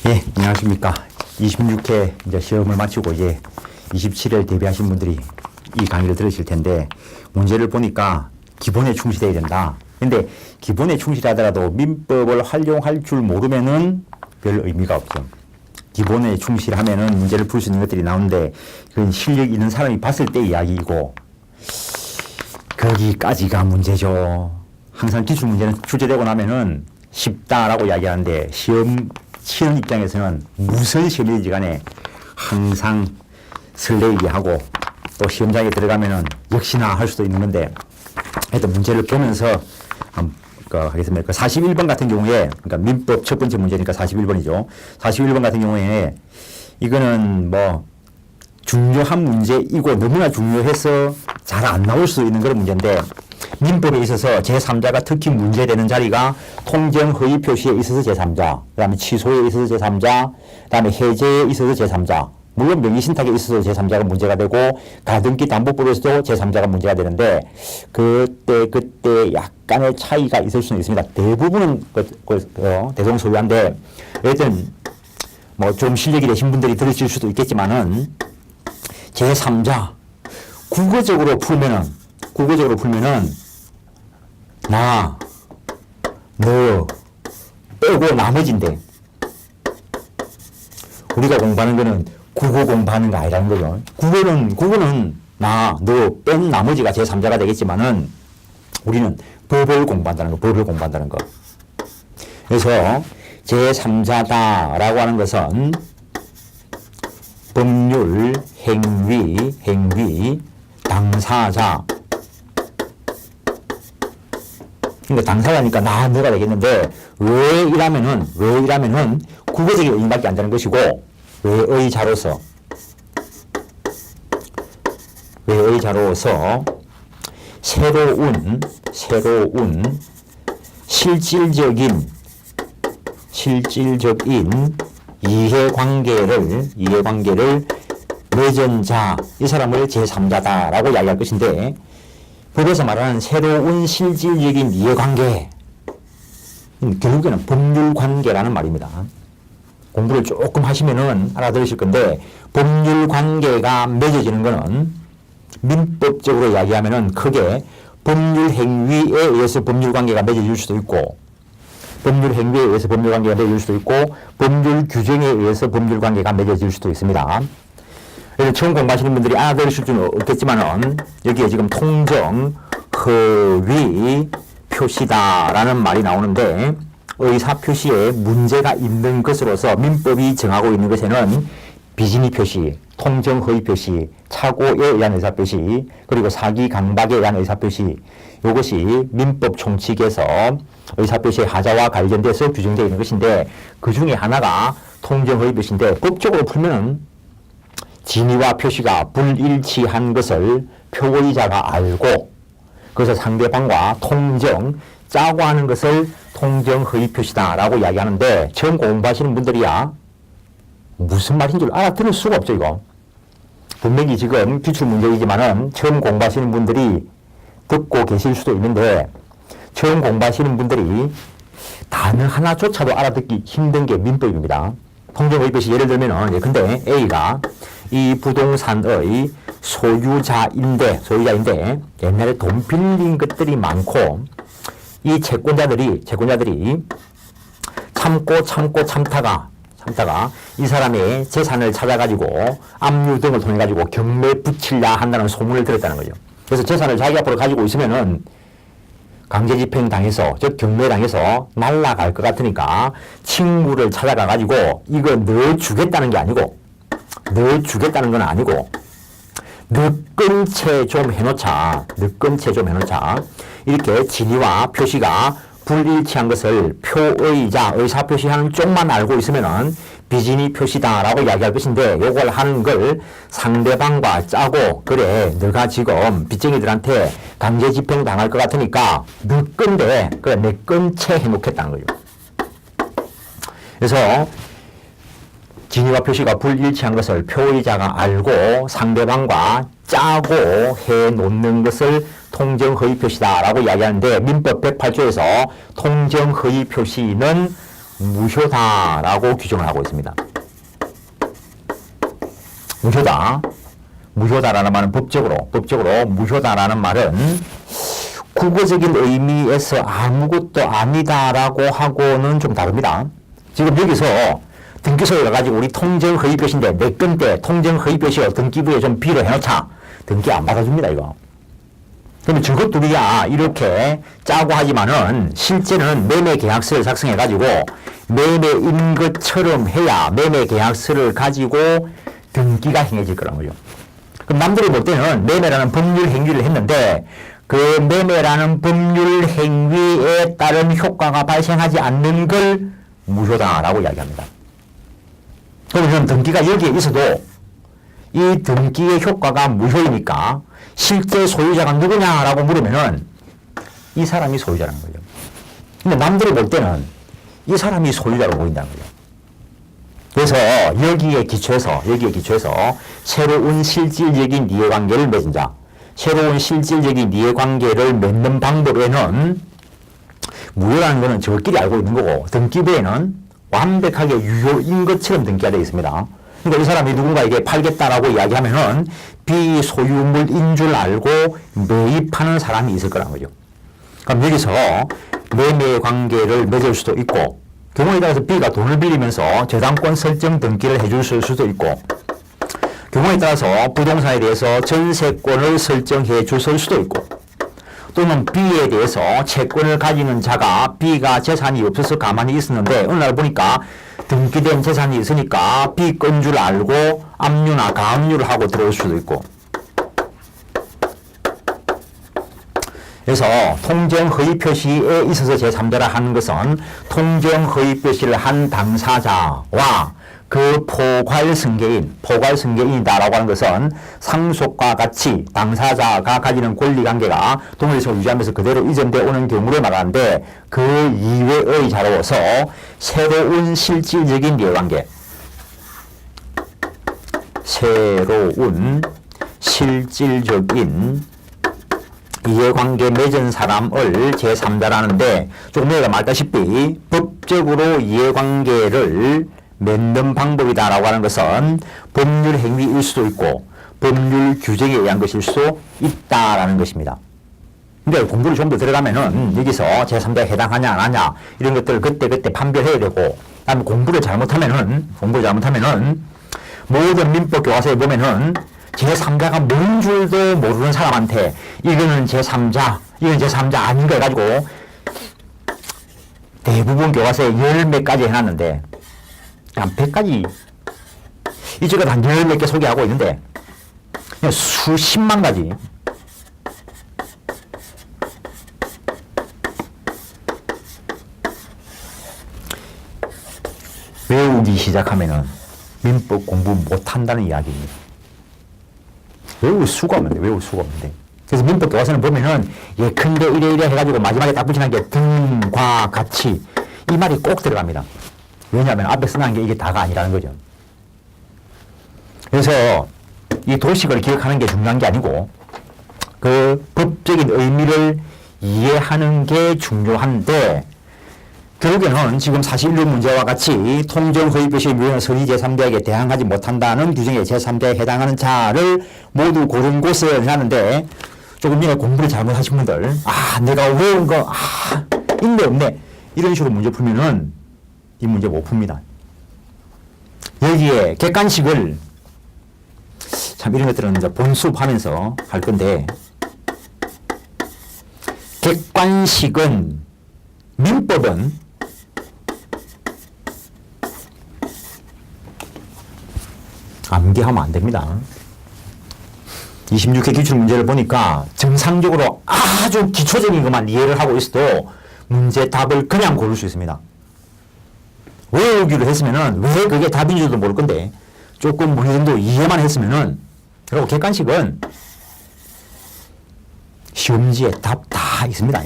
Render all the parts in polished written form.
예, 안녕하십니까. 26회 이제 시험을 마치고 이제 27일 대비하신 분들이 이 강의를 들으실 텐데, 문제를 보니까 기본에 충실해야 된다. 근데 기본에 충실하더라도 민법을 활용할 줄 모르면은 별 의미가 없죠. 기본에 충실하면은 문제를 풀 수 있는 것들이 나오는데, 그건 실력 있는 사람이 봤을 때 이야기이고, 거기까지가 문제죠. 항상 기출 문제는 출제되고 나면은 쉽다라고 이야기하는데, 시험 치는 입장에서는 무슨 시험이든지 간에 항상 설레게 하고, 또 시험장에 들어가면은 역시나 할 수도 있는 건데, 하여튼 문제를 보면서 하겠습니다. 그 41번 같은 경우에, 그러니까 민법 첫 번째 문제니까 41번이죠. 41번 같은 경우에 이거는 뭐 중요한 문제이고 너무나 중요해서 잘 안 나올 수 있는 그런 문제인데, 민법에 있어서 제3자가 특히 문제되는 자리가 통정 허위 표시에 있어서 제3자, 그 다음에 취소에 있어서 제3자, 그 다음에 해제에 있어서 제3자, 물론 명의신탁에 있어서 제3자가 문제가 되고 가등기 담보법에서도 제3자가 문제가 되는데, 그때 약간의 차이가 있을 수는 있습니다. 대부분은 대동소이한데, 여튼 뭐 좀 실력이 되신 분들이 들으실 수도 있겠지만은, 제3자 국어적으로 풀면은 나, 너 빼고 나머지인데, 우리가 공부하는 거는 국어 공부하는 거 아니라는 거죠. 국어는 나, 너 뺀 나머지가 제3자가 되겠지만은, 우리는 법을 공부한다는 거. 그래서 제3자다라고 하는 것은 법률, 행위, 당사자. 그러니까 당사자니까 나, 너가 되겠는데, 왜이라면은 국어적인 의미밖에 안 되는 것이고, 왜의자로서 새로운 실질적인 이해관계를 맺은 자, 이 사람을 제3자다라고 이야기할 것인데, 법에서 말하는 새로운 실질적인 이해관계, 결국에는 법률관계라는 말입니다. 공부를 조금 하시면은 알아들으실 건데, 법률관계가 맺어지는 것은 민법적으로 이야기하면은 크게 법률 행위에 의해서 법률관계가 맺어질 수도 있고, 법률 규정에 의해서 법률관계가 맺어질 수도 있습니다. 그래서 처음 공부하시는 분들이 알아들으실 수는 없겠지만은, 여기에 지금 통정, 허위, 표시다라는 말이 나오는데, 의사표시에 문제가 있는 것으로서 민법이 정하고 있는 것에는 비진의 표시, 통정 허위 표시, 착오에 의한 의사표시, 그리고 사기 강박에 의한 의사표시, 이것이 민법 총칙에서 의사표시의 하자와 관련돼서 규정되어 있는 것인데, 그 중에 하나가 통정 허위 표시인데, 법적으로 풀면은 진의와 표시가 불일치한 것을 표의자가 알고, 그래서 상대방과 짜고 하는 것을 통정 허위 표시다라고 이야기하는데, 처음 공부하시는 분들이야 무슨 말인 줄 알아들을 수가 없죠. 이거 분명히 지금 기출 문제이지만은 처음 공부하시는 분들이 듣고 계실 수도 있는데, 처음 공부하시는 분들이 단어 하나조차도 알아듣기 힘든 게 민법입니다. 통정 허위 표시 예를 들면은, 근데 A가 이 부동산의 소유자인데 옛날에 돈 빌린 것들이 많고, 이 채권자들이 참다가 이 사람의 재산을 찾아가지고 압류 등을 통해 가지고 경매에 붙이려 한다는 소문을 들었다는 거죠. 그래서 재산을 자기 앞으로 가지고 있으면은 강제집행 당해서, 즉 경매 당해서 날아갈 것 같으니까 친구를 찾아가 가지고 이거 넣어주겠다는 건 아니고 늦건 채 좀 해놓자. 이렇게 진의와 표시가 불일치한 것을 표의자, 의사표시하는 쪽만 알고 있으면은 비진의 표시다라고 이야기할 것인데, 요걸 하는 걸 상대방과 짜고, 그래, 너가 지금 빚쟁이들한테 강제 집행 당할 것 같으니까 늦건데, 그래, 내 건 채 해놓겠다는 거죠. 그래서 진의와 표시가 불일치한 것을 표의자가 알고 상대방과 짜고 해놓는 것을 통정 허위 표시다라고 이야기하는데, 민법 108조에서 통정 허위 표시는 무효다라고 규정을 하고 있습니다. 무효다. 무효다라는 말은 법적으로 무효다라는 말은 국어적인 의미에서 아무것도 아니다라고 하고는 좀 다릅니다. 지금 여기서 등기소에 가지고 우리 통정허위표시인데 내 건데 통정허위표시 등기부에 좀 비로 해놓자. 등기 안 받아줍니다, 이거. 그러면 저것들이야 이렇게 짜고 하지만은 실제는 매매계약서를 작성해가지고 매매인 것처럼 해야 매매계약서를 가지고 등기가 행해질 거란 거죠. 그럼 남들이 볼 때는 매매라는 법률 행위를 했는데 그 매매라는 법률 행위에 따른 효과가 발생하지 않는 걸 무효다라고 이야기합니다. 그러면 등기가 여기에 있어도 이 등기의 효과가 무효이니까 실제 소유자가 누구냐라고 물으면은 이 사람이 소유자라는 거죠. 근데 남들이 볼 때는 이 사람이 소유자로 보인다는 거죠. 그래서 여기에 기초해서 새로운 실질적인 이해관계를 맺은 자, 새로운 실질적인 이해관계를 맺는 방법에는 무효라는 것은 저끼리 알고 있는 거고 등기부에는 완벽하게 유효인 것처럼 등기가 되어 있습니다. 그러니까 이 사람이 누군가에게 팔겠다라고 이야기하면은 비소유물인 줄 알고 매입하는 사람이 있을 거라는 거죠. 그럼 여기서 매매 관계를 맺을 수도 있고 경우에 따라서 B가 돈을 빌리면서 저당권 설정 등기를 해줄 수도 있고 경우에 따라서 부동산에 대해서 전세권을 설정해 줬을 수도 있고 또는 B에 대해서 채권을 가지는 자가 B가 재산이 없어서 가만히 있었는데 어느 날 보니까 등기된 재산이 있으니까 B 건 줄 알고 압류나 가압류를 하고 들어올 수도 있고 그래서 통정허위표시에 있어서 제3자라 하는 것은 통정허위표시를 한 당사자와 그 포괄승계인이다라고 하는 것은 상속과 같이 당사자가 가지는 권리관계가 동일성을 유지하면서 그대로 이전되어 오는 경우를 말하는데 그 이외의 자로서 새로운 실질적인 이해관계 새로운 실질적인 이해관계 맺은 사람을 제3자라는데 조금 전에 말했다시피 법적으로 이해관계를 맺는 방법이다라고 하는 것은 법률 행위일 수도 있고 법률 규정에 의한 것일 수도 있다라는 것입니다. 근데 공부를 좀 더 들어가면은 여기서 제3자에 해당하냐 안 하냐 이런 것들을 그때 판별해야 되고 그다음에 공부를 잘못하면은 모든 민법 교과서에 보면은 제3자가 뭔 줄도 모르는 사람한테 이거는 제3자 아닌가 해가지고 대부분 교과서에 10몇 가지 해놨는데 한 100가지 이쪽에도 한 10몇 개 소개하고 있는데 그냥 수십만 가지 외우기 시작하면은 민법 공부 못한다는 이야기입니다. 외울 수가 없는데 그래서 민법 교과서는 보면은 예컨대 이래 해가지고 마지막에 딱 붙이는 게 등과 같이 이 말이 꼭 들어갑니다. 왜냐하면 앞에 써놓은 게 이게 다가 아니라는 거죠. 그래서 이 도식을 기억하는 게 중요한 게 아니고 그 법적인 의미를 이해하는 게 중요한데 결국에는 지금 사실일 문제와 같이 통정허위표시의 묘는 선의 제3자에게 대항하지 못한다는 규정에 제3자에 해당하는 자를 모두 고른 곳을 해놨는데 조금 전에 공부를 잘못하신 분들 내가 외운 거 있네 없네 이런 식으로 문제 풀면은 이 문제 못 풉니다. 여기에 객관식을 참 이런 것들은 이제 본수업하면서 할 건데 객관식은 민법은 암기하면 안 됩니다. 26회 기출문제를 보니까 정상적으로 아주 기초적인 것만 이해를 하고 있어도 문제 답을 그냥 고를 수 있습니다. 외우기로 했으면은 왜 그게 답인지도 모를 건데 조금 어느 정도 이해만 했으면은 그리고 객관식은 시험지에 답 다 있습니다.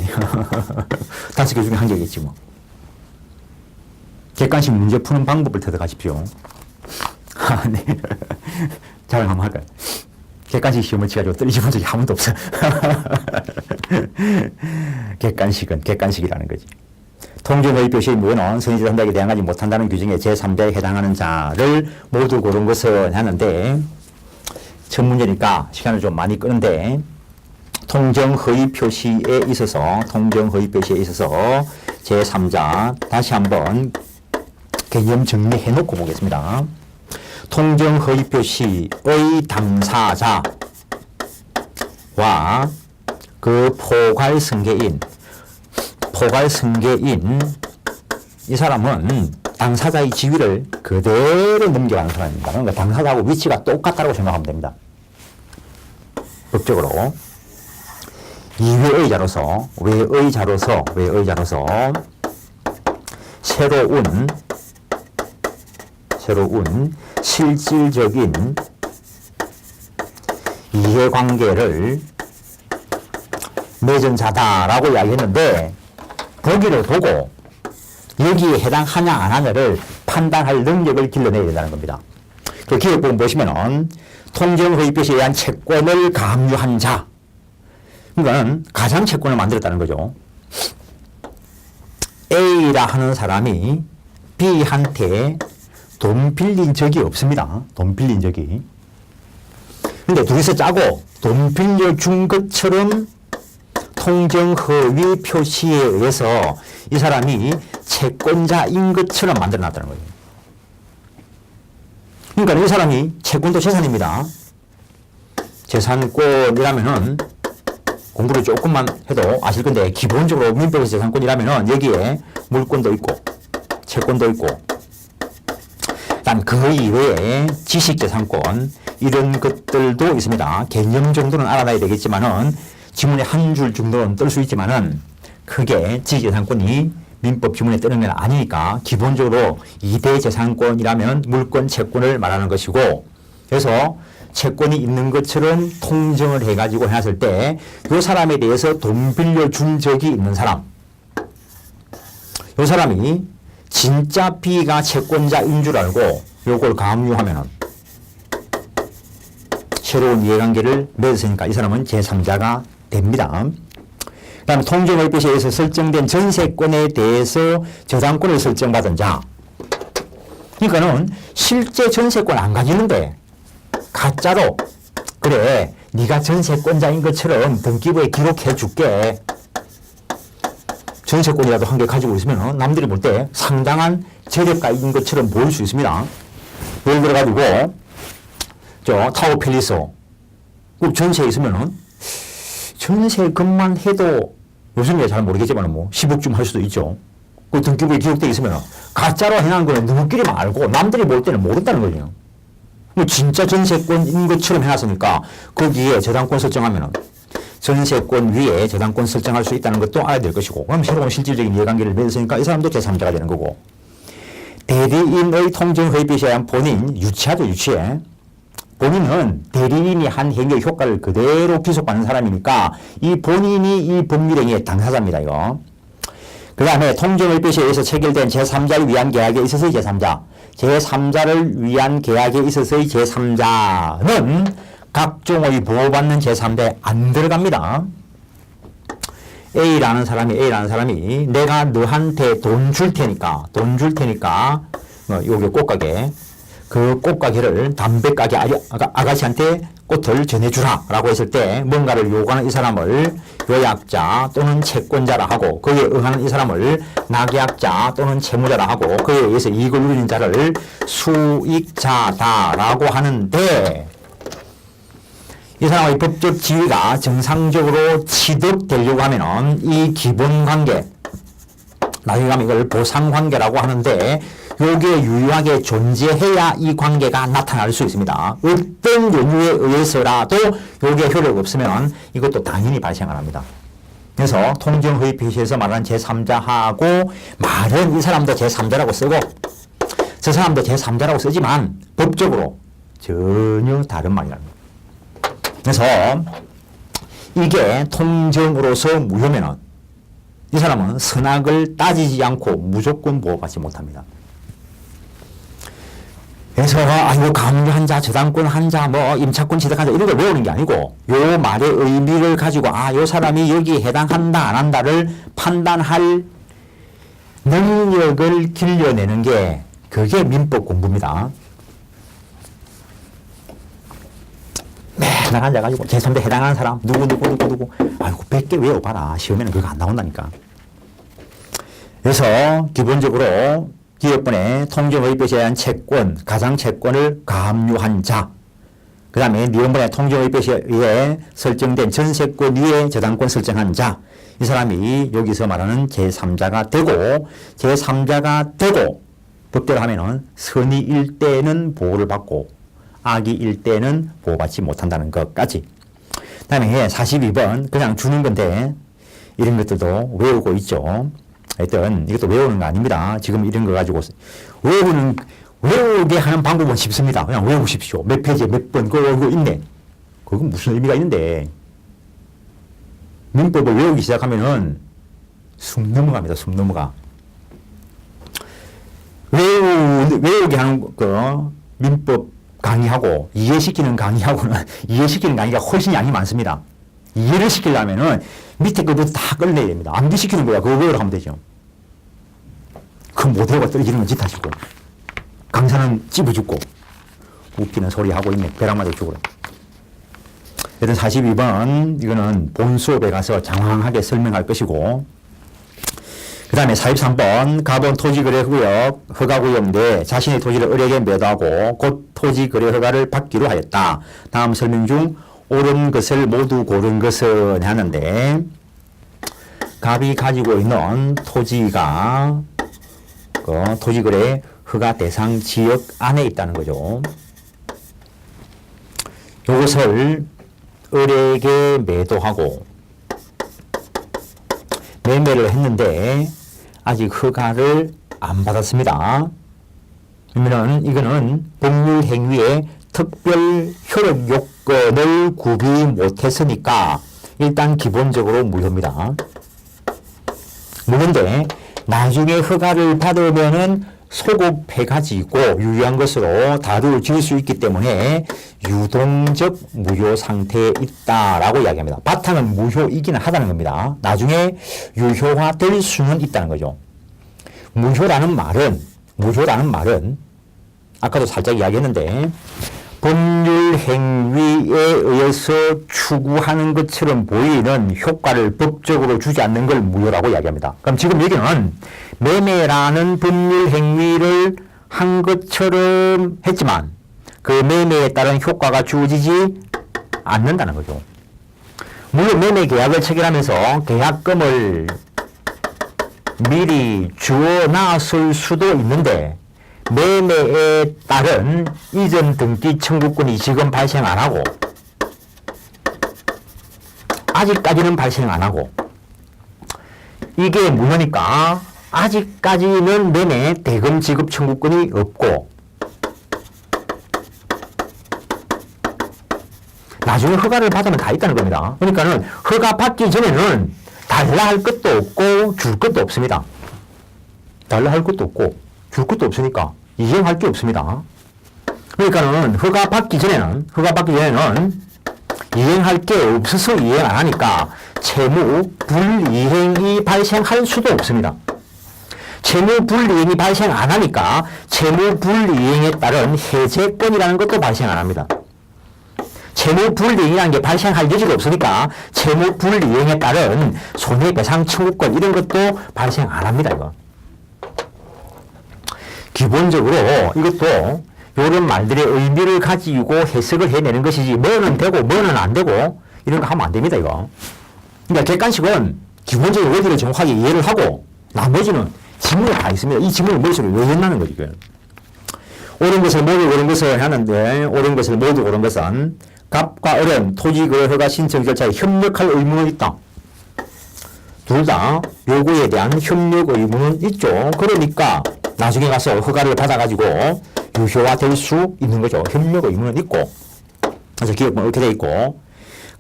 5개 중에 한 개겠지 뭐. 객관식 문제 푸는 방법을 터득하십시오. 네. 잘 한번 할까요? 객관식 시험을 치가지고 떨어져 본 적이 한 번도 없어요. 객관식은 객관식이라는 거지. 통정의 표시의 무효는 선의제삼자에게 대항하지 못한다는 규정에 제3자에 해당하는 자를 모두 고른 것은 하는데 첫 문제니까 시간을 좀 많이 끄는데 통정허위 표시에 있어서 제3자 다시 한번 개념 정리해 놓고 보겠습니다. 통정허위 표시의 당사자와 그 포괄승계인 이 사람은 당사자의 지위를 그대로 넘겨가는 사람입니다. 그러니까 당사자하고 위치가 똑같다고 생각하면 됩니다. 법적으로 이외의자로서 외의자로서 새로운 실질적인 이해관계를 맺은 자다라고 이야기했는데 보기를 보고 여기에 해당하냐 안 하냐를 판단할 능력을 길러내야 된다는 겁니다. 그 기획부분 보시면은 통정허위 표시에 의한 채권을 강요한 자, 그러니까 가상 채권을 만들었다는 거죠. A라 하는 사람이 B한테 돈 빌린 적이 없습니다. 돈 빌린 적이. 근데 둘이서 짜고 돈 빌려준 것처럼 통정허위 표시에 의해서 이 사람이 채권자인 것처럼 만들어놨다는 거예요. 그러니까 이 사람이 채권도 재산입니다. 재산권이라면은 공부를 조금만 해도 아실 건데 기본적으로 민법에서 재산권이라면은 여기에 물권도 있고 채권도 있고 일단 그 이외에 지식재산권 이런 것들도 있습니다. 개념 정도는 알아놔야 되겠지만은 지문에 한 줄 정도는 뜰 수 있지만은 크게 지식재산권이 민법 지문에 뜨는 건 아니니까 기본적으로 2대 재산권이라면 물권, 채권을 말하는 것이고 그래서 채권이 있는 것처럼 통정을 해가지고 해놨을 때 이 사람에 대해서 돈 빌려준 적이 있는 사람 이 사람이 진짜 B가 채권자인 줄 알고 요걸 강요하면은 새로운 이해관계를 맺었으니까 이 사람은 제3자가 됩니다. 그 다음에 통정허위 표시에 의해서 설정된 전세권에 대해서 저당권을 설정받은 자. 그러니까는 실제 전세권 안 가지는데 가짜로 그래 네가 전세권자인 것처럼 등기부에 기록해 줄게. 전세권이라도 한 개 가지고 있으면 남들이 볼 때 상당한 저력가인 것처럼 보일 수 있습니다. 예를 들어 가지고 저 타워 팰리스 꼭 전세에 있으면은 전세금만 해도 요즘에 잘 모르겠지만 뭐 10억쯤 할 수도 있죠. 그 등기부에 기록되어 있으면 가짜로 해놓은 거는 누구끼리만 알고 남들이 볼 때는 모른다는 거예요. 뭐 진짜 전세권인 것처럼 해놨으니까 거기에 저당권 설정하면은 전세권 위에 저당권 설정할 수 있다는 것도 알아야 될 것이고 그럼 새로운 실질적인 이해관계를 맺었으니까 이 사람도 제3자가 되는 거고 대리인의 통정허위 표시에 의한 본인 유치하죠. 유치해. 본인은 대리인이 한 행위의 효과를 그대로 귀속받는 사람이니까 이 본인이 이 법률행위의 당사자입니다. 이거. 그 다음에 통정허위 표시에 의해서 체결된 제3자를 위한 계약에 있어서의 제3자. 제3자를 위한 계약에 있어서의 제3자는 각종의 보호받는 제3자에 안 들어갑니다. A라는 사람이 내가 너한테 돈 줄 테니까 요게 꽃가게 그 꽃가게를 담배가게 아가씨한테 꽃을 전해주라 라고 했을 때 뭔가를 요구하는 이 사람을 요약자 또는 채권자라 하고 그에 응하는 이 사람을 낙약자 또는 채무자라 하고 그에 의해서 이익을 누리는 자를 수익자다라고 하는데 이 사람의 법적 지위가 정상적으로 취득되려고 하면은 이 기본관계 나중에 가면 이걸 보상관계라고 하는데 요게 유효하게 존재해야 이 관계가 나타날 수 있습니다. 어떤 연유에 의해서라도 요게 효력이 없으면 이것도 당연히 발생을 합니다. 그래서 통정허위 표시에서 말하는 제3자하고 말은 이 사람도 제3자라고 쓰고 저 사람도 제3자라고 쓰지만 법적으로 전혀 다른 말이랍니다. 그래서 이게 통정으로서 무효면은 이 사람은 선악을 따지지 않고 무조건 보호받지 못합니다. 그래서 이거 강요한 자, 저당권 한 자, 뭐 임차권 취득한 자 이런 걸 외우는 게 아니고 요 말의 의미를 가지고 요 사람이 여기에 해당한다 안 한다를 판단할 능력을 길러내는 게 그게 민법 공부입니다. 맨날 앉아가지고 제3대 해당하는 사람 누구 아이고 100개 외워봐라. 시험에는 그거 안 나온다니까. 그래서 기본적으로 기업본의 통정의법에 대한 채권, 가상채권을 가압류한 자, 그 다음에 니은본의 통정의법에 의해 설정된 전세권 위에 저당권 설정한 자, 이 사람이 여기서 말하는 제3자가 되고, 제3자가 되고 법대로 하면은 선의일 때는 보호를 받고 악의일 때는 보호받지 못한다는 것까지. 그 다음에 42번 그냥 주는 건데 이런 것들도 외우고 있죠. 하여튼 이것도 외우는 거 아닙니다. 지금 이런 거 가지고 외우게 하는 방법은 쉽습니다. 그냥 외우십시오. 몇 페이지에 몇 번 그거 있네. 그건 무슨 의미가 있는데. 민법을 외우기 시작하면은 숨 넘어갑니다. 숨 넘어가. 외우게 하는 거 민법 강의하고 이해시키는 강의하고는 이해시키는 강의가 훨씬 양이 많습니다. 이해를 시키려면은 밑에 것도 다 끌내야 됩니다. 암기시키는 거야. 그거 외우러 하면 되죠. 그 못해가 떨어지는 건 짓하시고 강사는 찝어 죽고 웃기는 소리 하고 있네. 벼락맞아 죽으러. 일단 42번 이거는 본 수업에 가서 장황하게 설명할 것이고, 그 다음에 43번 가본 토지거래구역 허가구역인데 자신의 토지를 을에게 매도하고 곧 토지거래 허가를 받기로 하였다. 다음 설명 중 옳은 것을 모두 고른 것은 하는데, 갑이 가지고 있는 토지가 그 토지거래 허가 대상 지역 안에 있다는 거죠. 이것을 을에게 매도하고 매매를 했는데 아직 허가를 안 받았습니다. 그러면은 이거는 법률 행위의 특별 효력 요건을 구비 못했으니까 일단 기본적으로 무효입니다. 무효인데 나중에 허가를 받으면은 소급해가지고 유효한 것으로 다루어 지을 수 있기 때문에 유동적 무효 상태에 있다라고 이야기합니다. 바탕은 무효이기는 하다는 겁니다. 나중에 유효화될 수는 있다는 거죠. 무효라는 말은 아까도 살짝 이야기했는데 법률 행위에 의해서 추구하는 것처럼 보이는 효과를 법적으로 주지 않는 걸 무효라고 이야기합니다. 그럼 지금 여기는 매매라는 법률 행위를 한 것처럼 했지만 그 매매에 따른 효과가 주어지지 않는다는 거죠. 물론 매매 계약을 체결하면서 계약금을 미리 주어 놨을 수도 있는데 매매에 따른 이전 등기 청구권이 지금 발생 안 하고 아직까지는 발생 안 하고 이게 무효니까 아직까지는 매매 대금 지급 청구권이 없고 나중에 허가를 받으면 다 있다는 겁니다. 그러니까는 허가 받기 전에는 달라 할 것도 없고 줄 것도 없습니다. 달라 할 것도 없고 줄 것도 없으니까 이행할 게 없습니다. 그러니까는 허가 받기 전에는 이행할 게 없어서 이행 안 하니까 채무 불이행이 발생할 수도 없습니다. 채무 불이행이 발생 안 하니까 채무 불이행에 따른 해제권이라는 것도 발생 안 합니다. 채무 불이행이라는 게 발생할 여지가 없으니까 채무 불이행에 따른 손해배상 청구권 이런 것도 발생 안 합니다. 이거. 기본적으로 이것도 이런 말들의 의미를 가지고 해석을 해내는 것이지 뭐는 되고 뭐는 안 되고 이런 거 하면 안 됩니다. 이거. 그러니까 객관식은 기본적인 원리를 정확하게 이해를 하고 나머지는 지문이 다 있습니다. 이 지문을 머릿속에 외워낸다는 거죠. 이거. 옳은 것을 모두 옳은 것을 하는데 옳은 것을 모두 옳은 것은 갑과 을은 토지거래 허가 신청 절차에 협력할 의무는 있다. 둘 다 요구에 대한 협력 의무는 있죠. 그러니까 나중에 가서 허가를 받아가지고 유효화될 수 있는 거죠. 협력 의무는 있고. 그래서 기업은 이렇게 돼 있고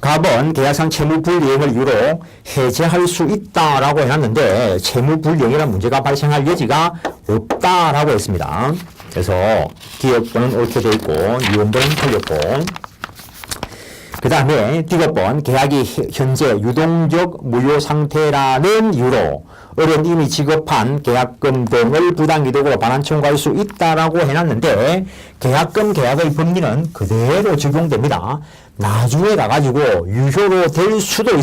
갑은 계약상 채무불이행을 이유로 해제할 수 있다라고 해놨는데 채무불이행이라는 문제가 발생할 여지가 없다라고 했습니다. 그래서 기업은 이렇게 돼 있고 이원본은 틀렸고 그 다음에 뒤집번 계약이 현재 유동적 무효 상태라는 이유로 을은 이미 지급한 계약금 등을 부당이득으로 반환 청구할 수 있다라고 해놨는데 계약금 계약의 법리는 그대로 적용됩니다. 나중에 가가지고 유효로 될 수도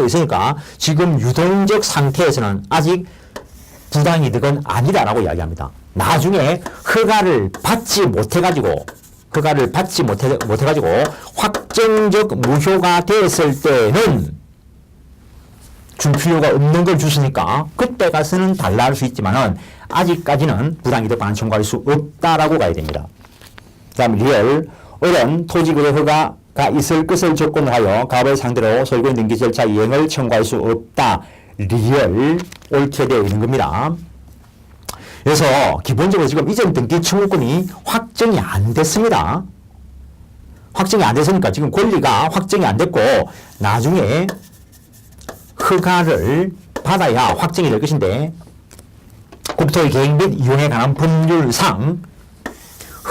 있으니까 지금 유동적 상태에서는 아직 부당이득은 아니다라고 이야기합니다. 나중에 허가를 받지 못해가지고 확정적 무효가 됐을 때는 줄 필요가 없는 걸 줬으니까 그때 가서는 달라 할 수 있지만은 아직까지는 부당이득 반환 청구할 수 없다라고 가야 됩니다. 그 다음 리얼 을은 토지거래 허가가 있을 것을 조건으로 하여 갑을 상대로 소유권 등기 절차 이행을 청구할 수 없다. 리얼 옳게 되어 있는 겁니다. 그래서 기본적으로 지금 이전 등기 청구권이 확정이 안 됐습니다. 확정이 안 됐으니까 지금 권리가 확정이 안 됐고 나중에 허가를 받아야 확정이 될 것인데 국토의 계획 및 이용에 관한 법률상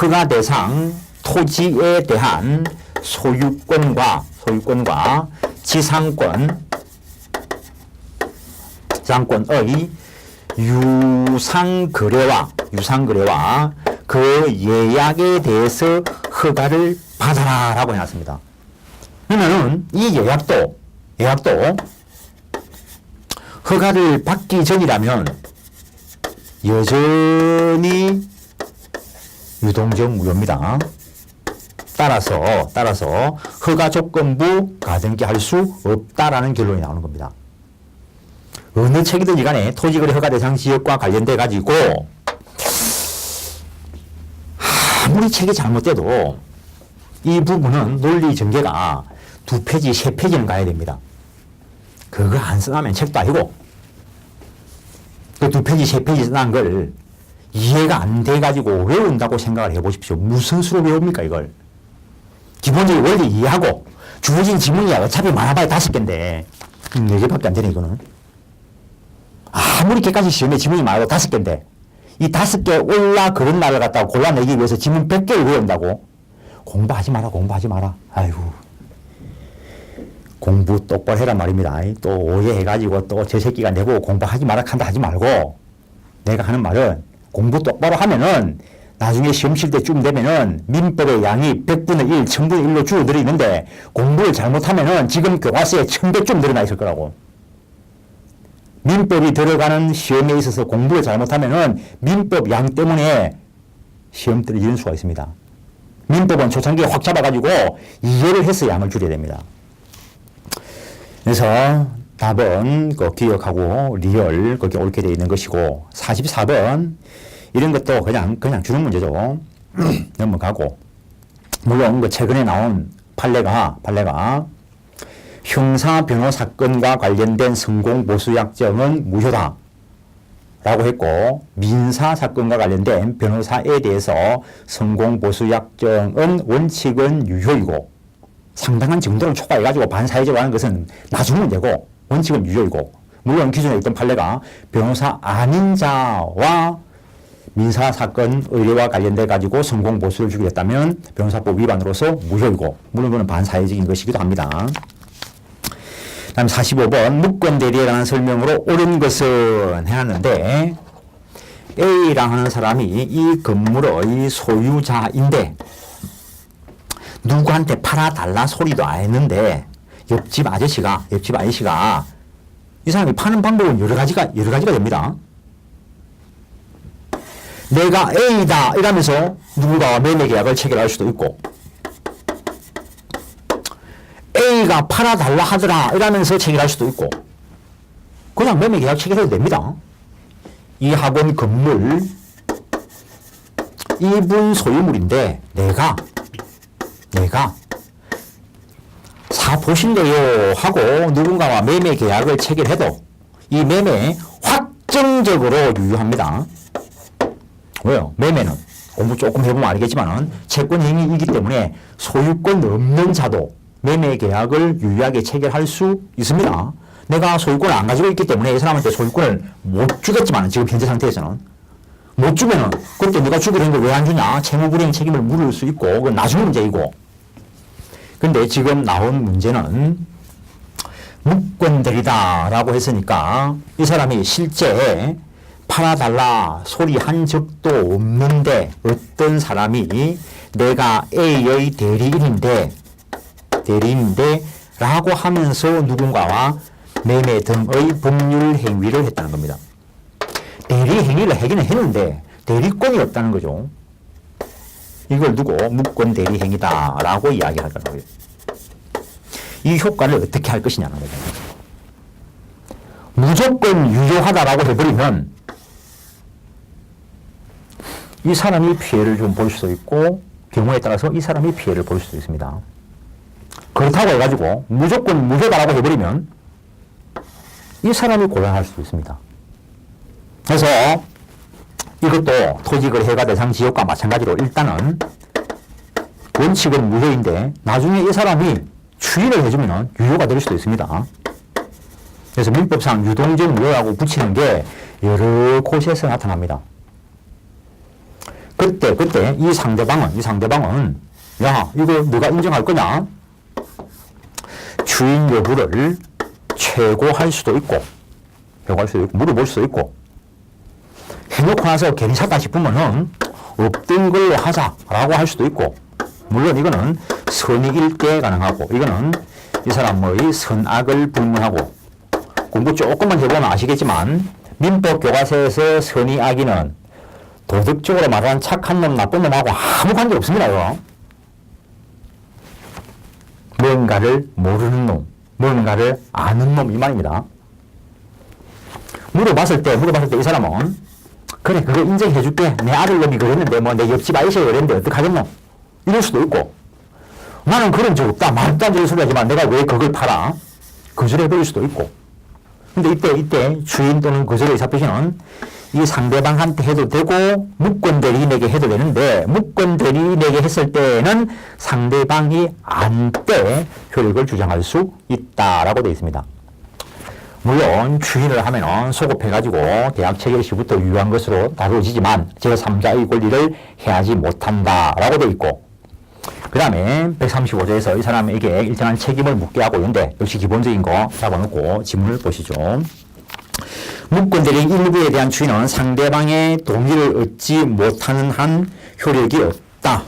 허가 대상 토지에 대한 소유권과 지상권의 유상거래와 그 예약에 대해서 허가를 받아라 라고 해놨습니다. 그러면은 이 예약도 허가를 받기 전이라면 여전히 유동적 무효입니다. 따라서 허가 조건부 가등기 할 수 없다라는 결론이 나오는 겁니다. 어느 책이든지 간에 토지거래 허가 대상 지역과 관련돼 가지고 아무리 책이 잘못돼도 이 부분은 논리 전개가 2페이지, 3페이지는 가야 됩니다. 그거 안 써나면 책도 아니고 그 2페이지, 3페이지 써난 걸 이해가 안 돼가지고 외운다고 생각을 해보십시오. 무슨 수로 외웁니까 이걸. 기본적인 원리 이해하고 주어진 지문이 어차피 많아봐야 5개인데 4개밖에 안 되네 이거는. 아무리 개까지 시험에 지문이 많아도 5개인데 이 5개 올라 그런 날을 갖다가 골라내기 위해서 지문 100개를 외운다고? 공부하지 마라. 아이고. 공부 똑바로 해란 말입니다. 또 오해해가지고 또 저 새끼가 내보고 공부하지 마라 한다 하지 말고 내가 하는 말은 공부 똑바로 하면은 나중에 시험 칠 때쯤 되면은 민법의 양이 100분의 1, 1000분의 1로 줄어들이는데 공부를 잘못하면은 지금 교과서에 1000배쯤 늘어나 있을 거라고. 민법이 들어가는 시험에 있어서 공부를 잘못하면은 민법 양 때문에 시험들이 이런 수가 있습니다. 민법은 초창기에 확 잡아가지고 이해를 해서 양을 줄여야 됩니다. 그래서 답은 그 기억하고 리얼 거기 옳게 되어 있는 것이고 44번 이런 것도 그냥 주는 문제죠. 넘어가고 물론 그 최근에 나온 판례가 형사 변호 사건과 관련된 성공 보수 약정은 무효다 라고 했고 민사 사건과 관련된 변호사에 대해서 성공 보수 약정은 원칙은 유효이고 상당한 정도를 초과해가지고 반사회적으로 하는 것은 나중 문제고 원칙은 유효이고 물론 기존에 있던 판례가 변호사 아닌 자와 민사사건 의뢰와 관련돼 가지고 성공 보수를 주게 됐다면 변호사법 위반으로서 무효이고 물론 그건 반사회적인 것이기도 합니다. 다음 45번 무권대리라는 설명으로 옳은 것은 해놨는데 A랑 하는 사람이 이 건물의 소유자인데 누구한테 팔아달라 소리도 안 했는데 옆집 아저씨가 이 사람이 파는 방법은 여러 가지가 됩니다. 내가 A다 이러면서 누군가와 매매 계약을 체결할 수도 있고 A가 팔아달라 하더라 이러면서 체결할 수도 있고 그냥 매매 계약 체결해도 됩니다. 이 학원 건물 이분 소유물인데 내가 사 보실래요 하고 누군가와 매매 계약을 체결해도 이 매매 확정적으로 유효합니다. 왜요? 매매는 공부 조금 해보면 알겠지만은 채권 행위이기 때문에 소유권 없는 자도 매매 계약을 유효하게 체결할 수 있습니다. 내가 소유권을 안 가지고 있기 때문에 이 사람한테 소유권을 못 주겠지만 지금 현재 상태에서는 못 주면은 그때 네가 주기로 한 걸 왜 안 주냐? 채무불이행 책임을 물을 수 있고 그건 나중 문제이고. 근데 지금 나온 문제는 무권대리다라고 했으니까 이 사람이 실제 팔아달라 소리 한 적도 없는데 어떤 사람이 내가 A의 대리인인데 라고 하면서 누군가와 매매 등의 법률 행위를 했다는 겁니다. 대리 행위를 하기는 했는데 대리권이 없다는 거죠. 이걸 두고 무권 대리 행위다라고 이야기를 하더라고요. 이 효과를 어떻게 할 것이냐는 거죠. 무조건 유효하다라고 해버리면 이 사람이 피해를 좀 볼 수도 있고 경우에 따라서 이 사람이 피해를 볼 수도 있습니다. 그렇다고 해가지고 무조건 무효다라고 해버리면 이 사람이 곤란할 수도 있습니다. 그래서 이것도 토지거래가 대상 지역과 마찬가지로 일단은 원칙은 무효인데 나중에 이 사람이 추인을 해주면 유효가 될 수도 있습니다. 그래서 민법상 유동적 무효라고 붙이는 게 여러 곳에서 나타납니다. 그때 이 상대방은 야 이거 네가 인정할 거냐? 추인 여부를 최고할 수도 있고 물어볼 수도 있고 해놓고 나서 괜찮다 싶으면은 없던 걸로 하자라고 할 수도 있고 물론 이거는 선익일 때 가능하고 이거는 이 사람의 선악을 불문하고 공부 조금만 해보면 아시겠지만 민법 교과서에서 선의 악의는 도덕적으로 말하는 착한 놈 나쁜 놈하고 아무 관계 없습니다. 이거. 뭔가를 모르는 놈 뭔가를 아는 놈 이 말입니다. 물어봤을 때 이 사람은 그래 그거 인정해 줄게 내 아들놈이 그랬는데 뭐 내 옆집 아이씨가 그랬는데 어떡하겠노 이럴 수도 있고 나는 그런 적 없다 말도 안 되는 소리 하지만 내가 왜 그걸 팔아 거절해버릴 수도 있고 근데 이때 주인 또는 거절의 의사표시는 이 상대방한테 해도 되고 무권대리인에게 해도 되는데 무권대리인에게 했을 때는 상대방이 안 때 효력을 주장할 수 있다라고 되어 있습니다. 물론 추인을 하면은 소급해가지고 대학 체결 시부터 유효한 것으로 다루어지지만 제3자의 권리를 해하지 못한다라고 되어 있고 그 다음에 135조에서 이 사람에게 일정한 책임을 묻게 하고 있는데 역시 기본적인 거 잡아놓고 지문을 보시죠. 무권대리인 일부에 대한 추인은 상대방의 동의를 얻지 못하는 한 효력이 없다.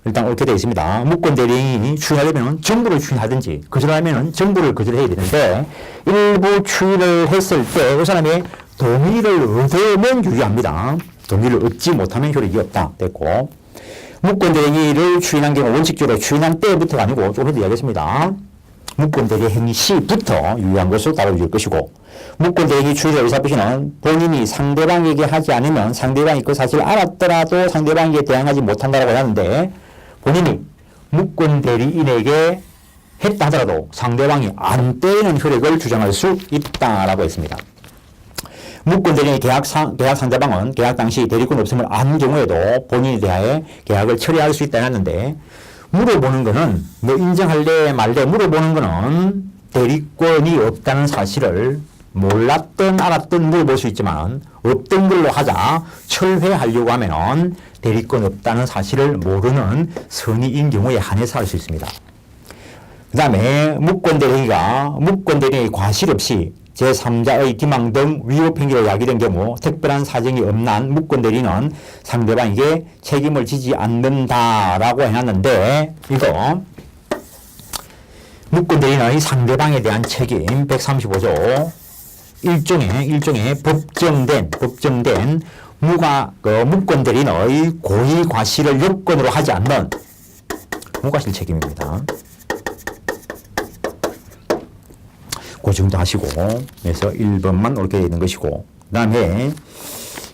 일단 이렇게 되어 있습니다. 무권대리인이 추인하려면 전부를 추인하든지 거절하면 전부를 거절해야 되는데 일부 추인을 했을 때 이 사람의 동의를 얻으면 유효합니다. 동의를 얻지 못하면 효력이 없다. 됐고 무권대리인을 추인한 경우 원칙적으로 추인한 때부터가 아니고 조금 더 이야기했습니다. 무권대리 행위 시부터 유효한 것으로 다뤄질 것이고 무권대리 추인의 의사표시는 본인이 상대방에게 하지 않으면 상대방이 그 사실을 알았더라도 상대방에게 대항하지 못한다고 하는데 본인이 무권대리인에게 했다 하더라도 상대방이 안 때리는 효력을 주장할 수 있다라고 했습니다. 무권대리인의 계약 상대방은 계약 당시 대리권 없음을 안 경우에도 본인에 대하여 계약을 처리할 수 있다 했는데 물어보는 거는 뭐 인정할래 말래 물어보는 거는 대리권이 없다는 사실을 몰랐든 알았든 물어볼 수 있지만 없던 걸로 하자 철회하려고 하면은 대리권 없다는 사실을 모르는 선의인 경우에 한해서 할 수 있습니다. 그 다음에 무권대리인이 무권대리인의 과실 없이 제3자의 기망 등 위법 행위로 야기된 경우 특별한 사정이 없는 무권대리인은 상대방에게 책임을 지지 않는다라고 해놨는데 이거 무권대리인의 상대방에 대한 책임 135조 일종의 법정된 무권대리인의 고의 과실을 요건으로 하지 않는 무과실 책임입니다. 그 정도 하시고 그래서 1번만 옳게 되는 것이고 그 다음에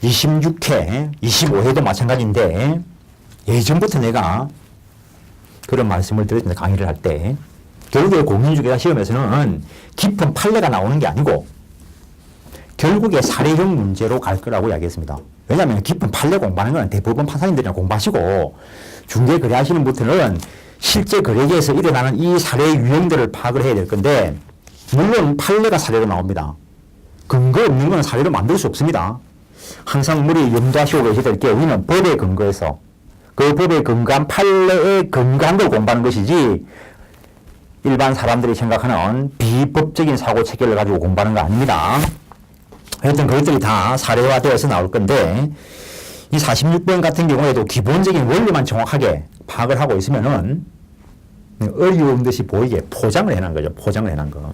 26회, 25회도 마찬가지인데 예전부터 내가 그런 말씀을 드렸는데 강의를 할 때 결국에 공인중개사 시험에서는 깊은 판례가 나오는 게 아니고 결국에 사례형 문제로 갈 거라고 이야기했습니다. 왜냐하면 깊은 판례 공부하는 건 대부분 판사님들이랑 공부하시고 중개거래 하시는 분들은 실제 거래계에서 일어나는 이 사례 유형들을 파악을 해야 될 건데 물론 판례가 사례로 나옵니다. 근거 없는 건 사례로 만들 수 없습니다. 항상 머리에 염두하시고 계셔야 될 게 우리는 법에 근거해서 그 법에 근거한 판례에 근거한 걸 공부하는 것이지 일반 사람들이 생각하는 비법적인 사고 체계를 가지고 공부하는 거 아닙니다. 하여튼 그것들이 다 사례화되어서 나올 건데 이 46번 같은 경우에도 기본적인 원리만 정확하게 파악을 하고 있으면은 어려운 듯이 보이게 포장을 해놓은 거죠. 포장을 해놓은 거.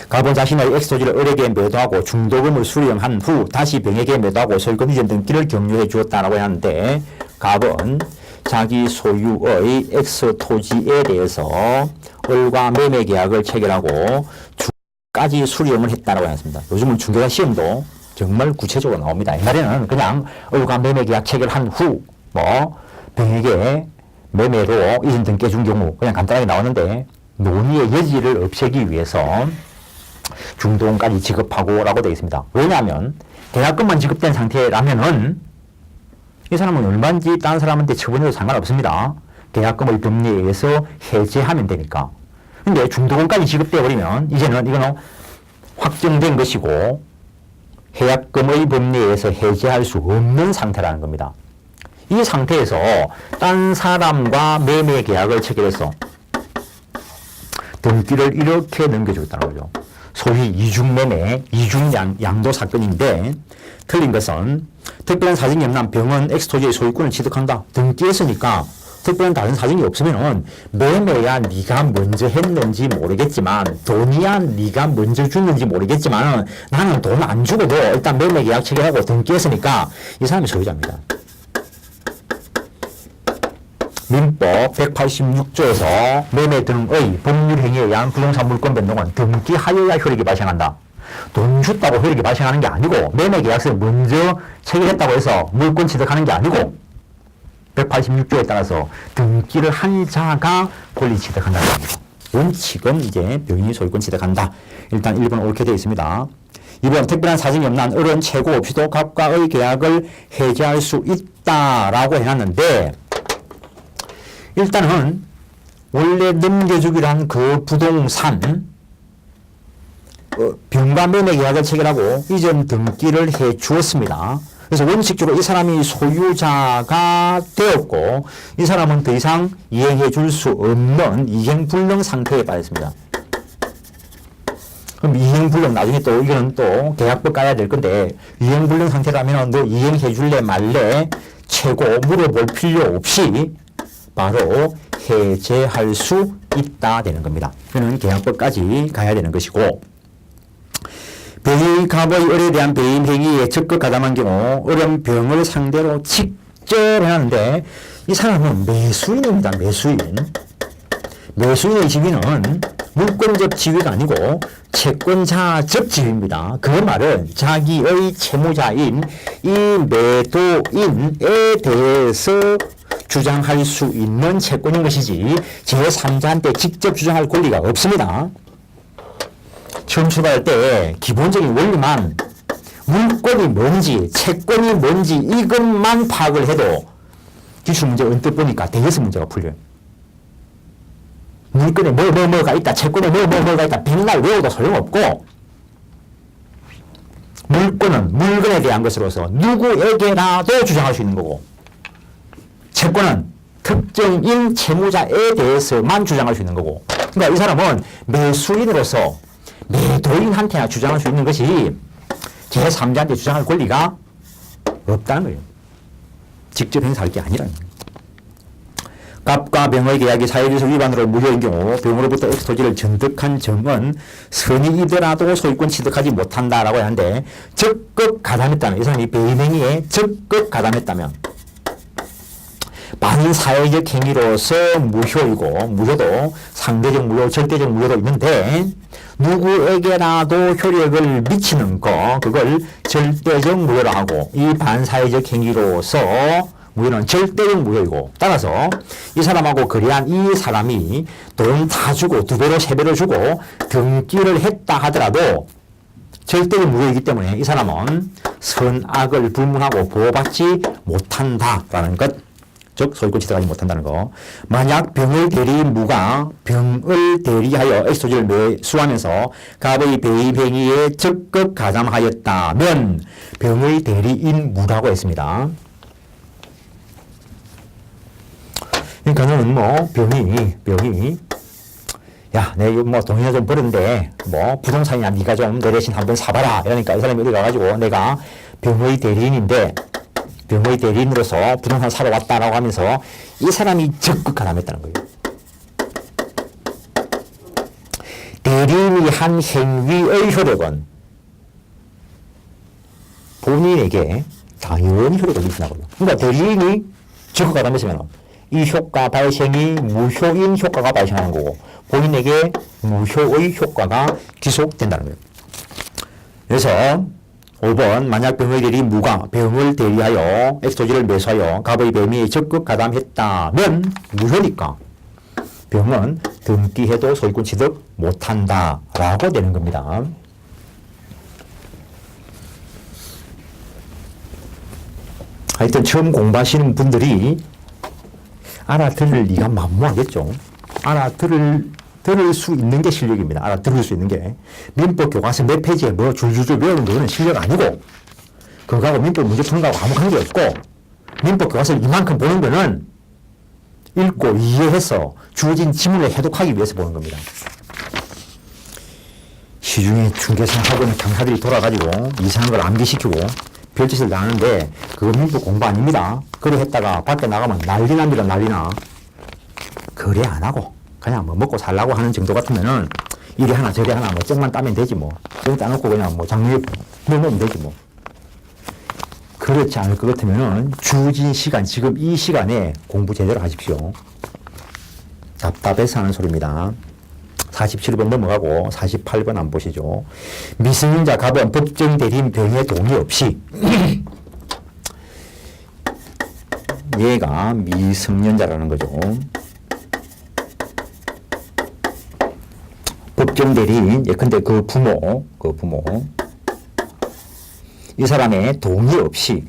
갑은 자신의 엑스토지를 을에게 매도하고 중도금을 수령한 후 다시 병에게 매도하고 소유권 이전 등기를 격려해 주었다라고 하는데 갑은 자기 소유의 엑스토지에 대해서 을과 매매 계약을 체결하고 주까지 수령을 했다라고 했습니다. 요즘은 중개사 시험도 정말 구체적으로 나옵니다. 옛날에는 그냥 을과 매매 계약 체결한 후 병에게 매매로 이전 등기 해준 경우 그냥 간단하게 나오는데 논의의 여지를 없애기 위해서 중도금까지 지급하고 라고 되어 있습니다. 왜냐하면 계약금만 지급된 상태라면은 이 사람은 얼마인지 다른 사람한테 처분해도 상관없습니다. 계약금을 법리에 의해서 해제하면 되니까. 근데 중도금까지 지급되어 버리면 이제는 이거는 확정된 것이고 계약금의 법리에 의해서 해제할 수 없는 상태라는 겁니다. 이 상태에서 딴 사람과 매매 계약을 체결해서 등기를 이렇게 넘겨주겠다는 거죠. 소위 이중매매, 이중양도 사건인데 틀린 것은 특별한 사정이 없는 병은 엑스토지의 소유권을 취득한다. 등기했으니까 특별한 다른 사정이 없으면은 매매야 네가 먼저 했는지 모르겠지만 돈이야 네가 먼저 줬는지 모르겠지만 나는 돈 안 주고도 일단 매매 계약 체결하고 등기했으니까 이 사람이 소유자입니다. 민법 186조에서 매매 등의 법률 행위에 의한 부동산 물권 변동은 등기하여야 효력이 발생한다. 돈 줬다고 효력이 발생하는 게 아니고 매매 계약서를 먼저 체결했다고 해서 물권 취득하는 게 아니고 186조에 따라서 등기를 한 자가 권리 취득한다는 겁니다. 원칙은 이제 병인이 소유권 취득한다. 일단 1번 옳게 되어 있습니다. 2번 특별한 사정이 없는 한 을은 최고 없이도 갑과의 계약을 해제할 수 있다라고 해놨는데 일단은 원래 넘겨주기로 한 그 부동산 병과 매매 계약을 체결하고 이전 등기를 해 주었습니다. 그래서 원칙적으로 이 사람이 소유자가 되었고 이 사람은 더 이상 이행해 줄 수 없는 이행불능 상태에 빠졌습니다. 그럼 이행불능 나중에 또 이거는 또 계약법 까야 될 건데 이행불능 상태라면 너 이행해 줄래 말래 최고 물어볼 필요 없이 바로 해제할 수 있다 되는 겁니다. 그는 계약법까지 가야 되는 것이고 병이 갑의 을에 대한 배임 행위에 적극 가담한 경우 을은 병을 상대로 직접 해놨는데 이 사람은 매수인입니다. 매수인. 매수인의 지위는 물권적 지위가 아니고 채권자적 지위입니다. 그 말은 자기의 채무자인 이 매도인에 대해서 주장할 수 있는 채권인 것이지 제3자한테 직접 주장할 권리가 없습니다. 처음 출발할 때 기본적인 원리만 물권이 뭔지 채권이 뭔지 이것만 파악을 해도 기출문제 언뜻 보니까 대여섯 문제가 풀려요. 물권에 뭐가 있다 채권에 뭐가 있다 백날 외워도 소용없고 물권은 물건에 대한 것으로서 누구에게라도 주장할 수 있는 거고 채권은 특정인 채무자에 대해서만 주장할 수 있는 거고 그러니까 이 사람은 매수인으로서 매도인한테나 주장할 수 있는 것이 제3자한테 주장할 권리가 없다는 거예요. 직접 행사할 게 아니라는 거예요. 갑과 병의 계약이 사회질서 위반으로 무효인 경우 병으로부터 엑스토지를 전득한 정은 선의이더라도 소유권 취득하지 못한다라고 하는데 적극 가담했다면 이 사람이 배임행위에 적극 가담했다면 반사회적 행위로서 무효이고 무효도 상대적 무효, 절대적 무효도 있는데 누구에게라도 효력을 미치는 거 그걸 절대적 무효로 하고 이 반사회적 행위로서 무효는 절대적 무효이고 따라서 이 사람하고 거래한 이 사람이 돈 다 주고 2배로 3배로 주고 등기를 했다 하더라도 절대적 무효이기 때문에 이 사람은 선악을 불문하고 보호받지 못한다라는 것 즉 소유권 취득하지 못한다는 거. 만약 병을 대리 무가 병을 대리하여 X토지를 매수하면서 갑의 배입 행위에 적극 가담하였다면 병의 대리인 무라고 했습니다. 그러니까는 뭐 병이 야, 내 이거 뭐 돈이나 좀 벌었는데 뭐 부동산이나 네가 좀 내 대신 한번 사봐라. 이러니까 이 사람이 어디 가가지고 내가 병의 대리인인데 병의 대리인으로서 부동산 사러 왔다라고 하면서 이 사람이 적극 가담했다는 거예요. 대리인이 한 행위의 효력은 본인에게 당연히 효력을 미친다고요. 그러니까 대리인이 적극 가담했으면 이 효과 발생이 무효인 효과가 발생하는 거고 본인에게 무효의 효과가 지속된다는 거예요. 그래서 5번 만약 병의 대리인 무가 병을 대리하여 X토지를 매수하여 갑의 배미에 적극 가담했다면 무효니까 병은 등기해도 소유권 취득 못한다라고 되는 겁니다. 하여튼 처음 공부하시는 분들이 알아들을 리가 만무하겠죠. 들을 수 있는 게 실력입니다. 알아들을 수 있는 게. 민법 교과서 몇 페이지에 뭐 줄줄줄 배우는 거는 실력 아니고 그거하고 민법 문제 푸는 거하고 아무 관계 없고 민법 교과서를 이만큼 보는 거는 읽고 이해해서 주어진 지문을 해독하기 위해서 보는 겁니다. 시중에 중개사하고는 강사들이 돌아가지고 이상한 걸 암기시키고 별짓을 다 하는데 그거 민법 공부 아닙니다. 그래 했다가 밖에 나가면 난리 납니다. 난리나. 그래 안 하고 그냥 뭐 먹고 살라고 하는 정도 같으면은 이리 하나 저리 하나 뭐 쩍만 따면 되지 뭐. 쩍 따놓고 그냥 뭐 장르에 넣으면 되지 뭐. 그렇지 않을 것 같으면은 주어진 시간 지금 이 시간에 공부 제대로 하십시오. 답답해서 하는 소리입니다. 47번 넘어가고 48번 안 보시죠. 미승인자 갑은 법정 대리인 병의 동의 없이 얘가 미성년자라는 거죠. 법정 대리인 예컨대 그 부모 이 사람의 동의 없이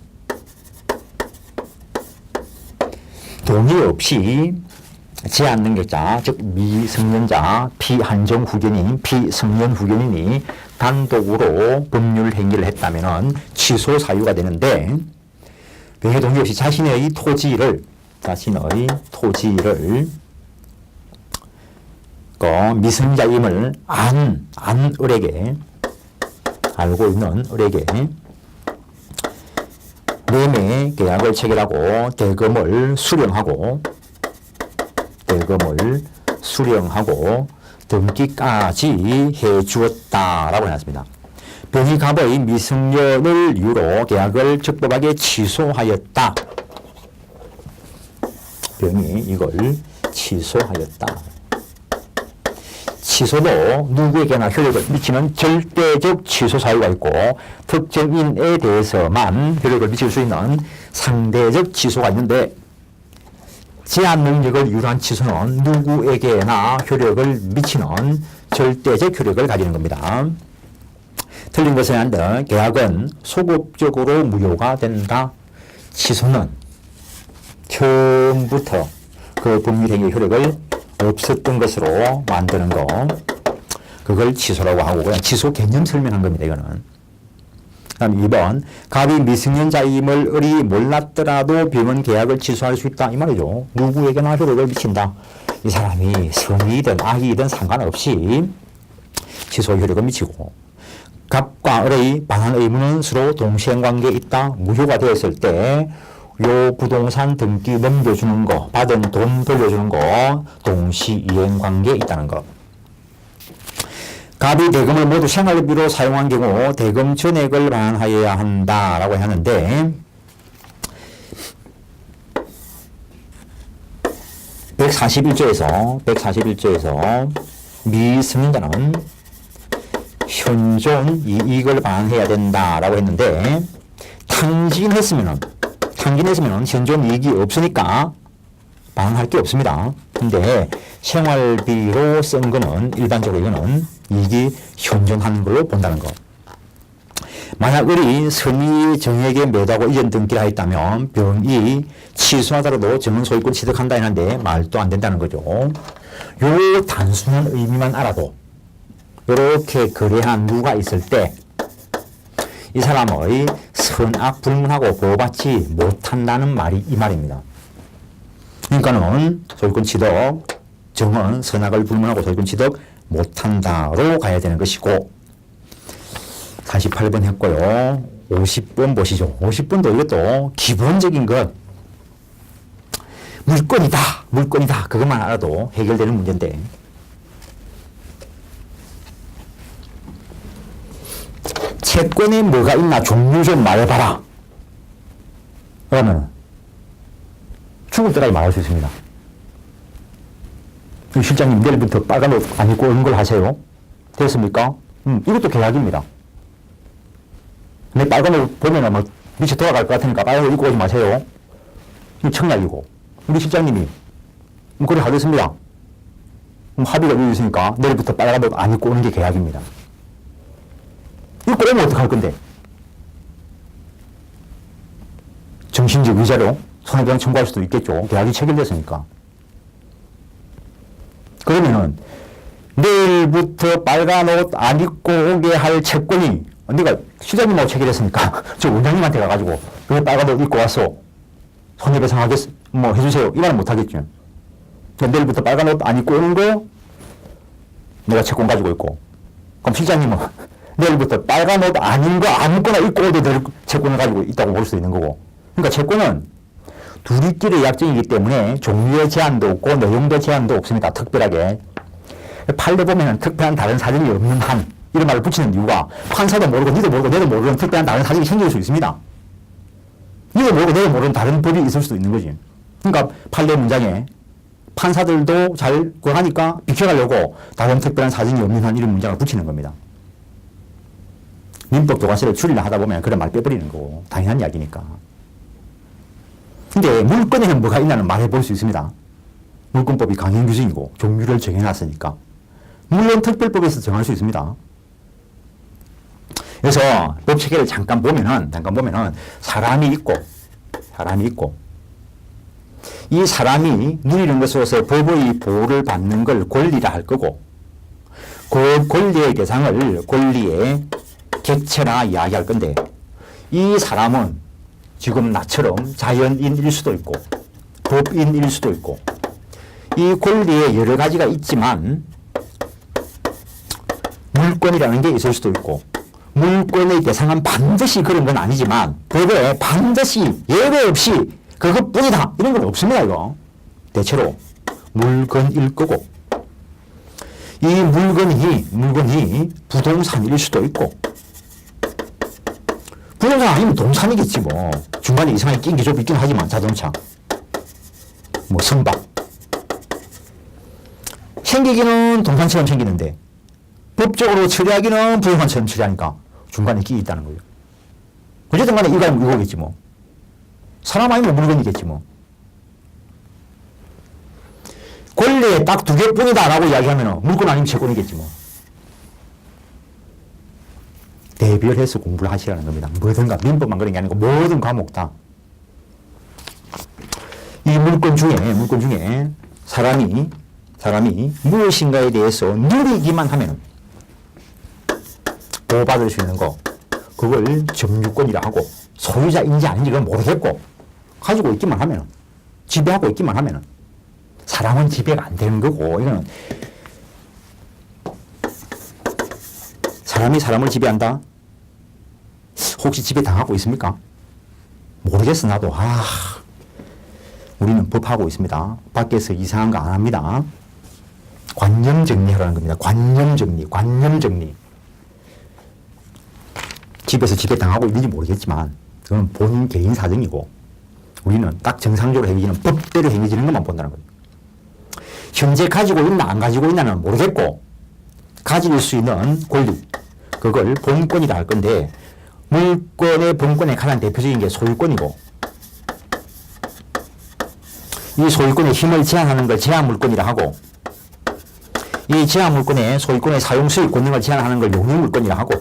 제한 능력자, 즉 미성년자, 피한정 후견인, 피성년 후견인이 단독으로 법률 행위를 했다면 취소 사유가 되는데 병의 동의 없이 자신의 토지를 그 미성자임을 안 을에게 알고 있는 을에게 매매 계약을 체결하고 대금을 수령하고 등기까지 해주었다라고 해놨습니다. 병이 갑의 미성년을 이유로 계약을 적법하게 취소하였다. 병이 이걸 취소하였다. 취소도 누구에게나 효력을 미치는 절대적 취소 사유가 있고 특정인에 대해서만 효력을 미칠 수 있는 상대적 취소가 있는데 제한 능력을 유도한 취소는 누구에게나 효력을 미치는 절대적 효력을 가지는 겁니다. 틀린 것은 한데 계약은 소급적으로 무효가 된다. 취소는 처음부터 그 법률행위의 효력을 없었던 것으로 만드는 거 그걸 취소라고 하고 그냥 취소 개념 설명한 겁니다. 이거는. 다음 2번 갑이 미성년자임을 을이 몰랐더라도 병은 계약을 취소할 수 있다 이 말이죠. 누구에게나 효력을 미친다. 이 사람이 성이든 악이든 상관없이 취소 효력을 미치고 갑과 을의 반환 의무는 서로 동시행관계에 있다. 무효가 되었을 때 요 부동산 등기 넘겨주는 거, 받은 돈 돌려주는 거 동시이행관계에 있다는 거. 갑이 대금을 모두 생활비로 사용한 경우 대금 전액을 반환하여야 한다라고 하는데 141조에서 미성년자는 현존 이익을 반환해야 된다라고 했는데 탕진했으면 현존 이익이 없으니까 반환할 게 없습니다. 근데 생활비로 쓴 거는 일반적으로 이거는 이익이 현존하는 걸로 본다는 거. 만약 을이 선의 정에게 매도하고 이전 등기를 하였다면 병이 취소하더라도 정은 소유권 취득한다 했는데 말도 안 된다는 거죠. 요 단순한 의미만 알아도 이렇게 거래한 누가 있을 때 이 사람의 선악 불문하고 보호받지 못한다는 말이 이 말입니다. 그러니까는 소유권 취득, 정은 선악을 불문하고 소유권 취득 못한다로 가야 되는 것이고 48번 했고요. 50번 보시죠. 50번도 이것도 기본적인 것 물건이다 그것만 알아도 해결되는 문제인데 채권에 뭐가 있나 종류 좀 말해봐라. 그러면 죽을 때까지 말할 수 있습니다. 실장님 내일부터 빨간 옷 안 입고 오는 걸 하세요. 됐습니까? 이것도 계약입니다. 근데 빨간 옷 보면은 막 미쳐 돌아갈 것 같으니까 빨간 옷 입고 오지 마세요. 이거 청약이고 우리 실장님이 그래 하겠습니다. 합의가 이루어져 있으니까 내일부터 빨간 옷 안 입고 오는 게 계약입니다. 이거 오면 어떡할 건데? 정신적 의자로 손해배상 청구할 수도 있겠죠. 계약이 체결됐으니까. 그러면은 내일부터 빨간 옷 안 입고 오게 할 채권이 네가 시장님하고 체결했으니까 저 원장님한테 가가지고 왜 빨간 옷 입고 왔어? 손해배상 뭐 해주세요. 이 말은 못하겠죠. 내일부터 빨간 옷 안 입고 오는 거 내가 채권 가지고 있고 그럼 시장님은 내일부터 빨간 옷 아닌 거 아무거나 입고 오도 될 채권을 가지고 있다고 볼 수 있는 거고. 그러니까 채권은 둘이끼리 약정이기 때문에 종류의 제한도 없고 내용도 제한도 없습니다. 특별하게. 판례 보면은 특별한 다른 사정이 없는 한 이런 말을 붙이는 이유가 판사도 모르고 니도 모르고 내도 모르는 특별한 다른 사정이 생길 수 있습니다. 니도 모르고 내도 모르는 다른 법이 있을 수도 있는 거지. 그러니까 판례 문장에 판사들도 잘 구하니까 비켜가려고 다른 특별한 사정이 없는 한 이런 문장을 붙이는 겁니다. 민법 교과서를 추리를 하다 보면 그런 말 빼버리는 거고 당연한 이야기니까. 근데 물건에는 뭐가 있냐는 말해볼 수 있습니다. 물권법이 강행 규정이고 종류를 정해놨으니까. 물론 특별법에서 정할 수 있습니다. 그래서 법 체계를 잠깐 보면은 사람이 있고 이 사람이 누리는 것으로서 법의 보호를 받는 걸 권리라 할 거고 그 권리의 대상을 권리의 객체라 이야기할 건데 이 사람은 지금 나처럼 자연인일 수도 있고 법인일 수도 있고 이 권리에 여러 가지가 있지만 물권이라는 게 있을 수도 있고 물권의 대상은 반드시 그런 건 아니지만 법에 반드시 예외 없이 그것뿐이다 이런 건 없습니다. 이거 대체로 물건일 거고 이 물건이 부동산일 수도 있고 부동산 아니면 동산이겠지 뭐. 중간에 이상하게 낀 게 좀 있긴 하지만 자동차 뭐 선박 생기기는 동산처럼 생기는데 법적으로 처리하기는 부동산처럼 처리하니까 중간에 끼 있다는 거예요. 어쨌든 간에 이거겠지 뭐. 사람 아니면 물건이겠지 뭐. 권리에 딱 두 개뿐이다 라고 이야기하면 물건 아니면 채권이겠지 뭐. 대별해서 공부를 하시라는 겁니다. 뭐든가 민법만 그런 게 아니고 모든 과목 다. 이 물건 중에 사람이 무엇인가에 대해서 누리기만 하면 보호받을 수 있는 거 그걸 점유권이라 하고 소유자인지 아닌지 그건 모르겠고 가지고 있기만 하면 지배하고 있기만 하면 사람은 지배가 안 되는 거고 이거는 사람이 사람을 지배한다? 혹시 지배 당하고 있습니까? 모르겠어 나도. 우리는 법하고 있습니다. 밖에서 이상한 거 안 합니다. 관념 정리하라는 겁니다. 관념 정리. 집에서 지배 당하고 있는지 모르겠지만 그건 본인 개인 사정이고 우리는 딱 정상적으로 행해지는 법대로 행해지는 것만 본다는 거예요. 현재 가지고 있나 안 가지고 있나는 모르겠고 가질 수 있는 권리 그걸 본권이라 할 건데 물권의 본권의 가장 대표적인 게 소유권이고 이 소유권의 힘을 제한하는 걸 제한물권이라 하고 이 제한물권의 소유권의 사용 수익 권능을 제한하는 걸 용의물권이라 하고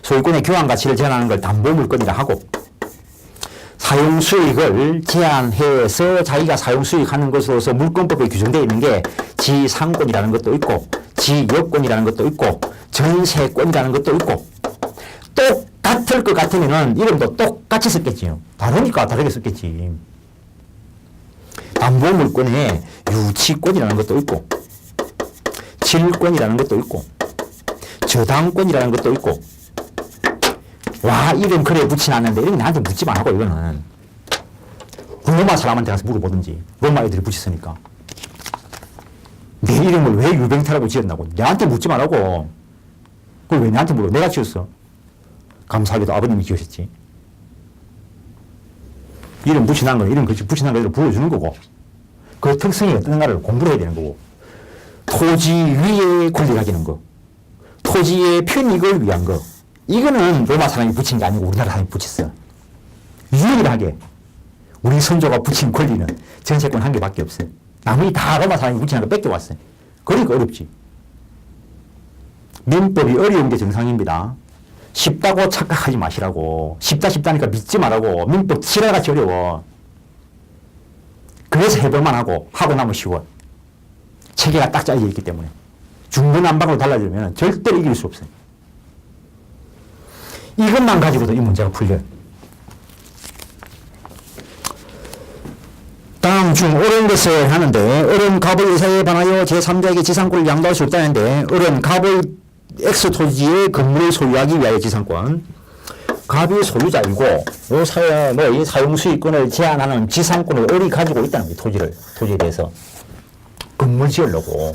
소유권의 교환 가치를 제한하는 걸 담보물건이라 하고, 사용수익을 제한해서 자기가 사용수익하는 것으로서 물권법에 규정되어 있는 게 지상권이라는 것도 있고, 지역권이라는 것도 있고, 전세권이라는 것도 있고, 똑같을 것 같으면은 이름도 똑같이 썼겠지요. 다르니까 다르게 썼겠지. 담보물권에 유치권이라는 것도 있고, 질권이라는 것도 있고, 저당권이라는 것도 있고. 와, 이름 그래 붙여놨는데 이런 게 나한테 묻지 말라고. 이거는 로마 사람한테 가서 물어보든지. 로마 애들이 붙였으니까. 내 이름을 왜 유병태라고 지었나고 내한테 묻지 말라고. 그걸 왜 내한테 물어? 내가 지었어. 감사하게도 아버님이 지으셨지. 이름 붙여놓은 건 이름 붙여놓은 거대로 보여주는 거고, 그 특성이 어떤가를 공부를 해야 되는 거고, 토지 위에 권리 가지는 거, 토지의 편익을 위한 거, 이거는 로마 사람이 붙인 게 아니고 우리나라 사람이 붙였어. 유일하게 우리 선조가 붙인 권리는 전세권 한 개밖에 없어요. 나머지 다 로마 사람이 붙인 거 뺏겨왔어요. 그러니까 어렵지. 민법이 어려운 게 정상입니다. 쉽다고 착각하지 마시라고. 쉽다니까 믿지 말라고. 민법 지랄같이 어려워. 그래서 해볼만 하고 나면 쉬워. 체계가 딱 짜여져 있기 때문에. 중구난방으로 달라지면 절대로 이길 수 없어요. 이것만 가지고도 이 문제가 풀려요. 다음 중 옳은 것을 하는데, 옳은 갑의 의사에 반하여 제3자에게 지상권을 양도할 수 없다는데, 옳은 갑의 X 토지의 건물을 소유하기 위하여 지상권. 갑이 소유자이고, 이 사용수익권을 제한하는 지상권을 을이 가지고 있다는 거예요. 토지에 대해서. 건물 지으려고.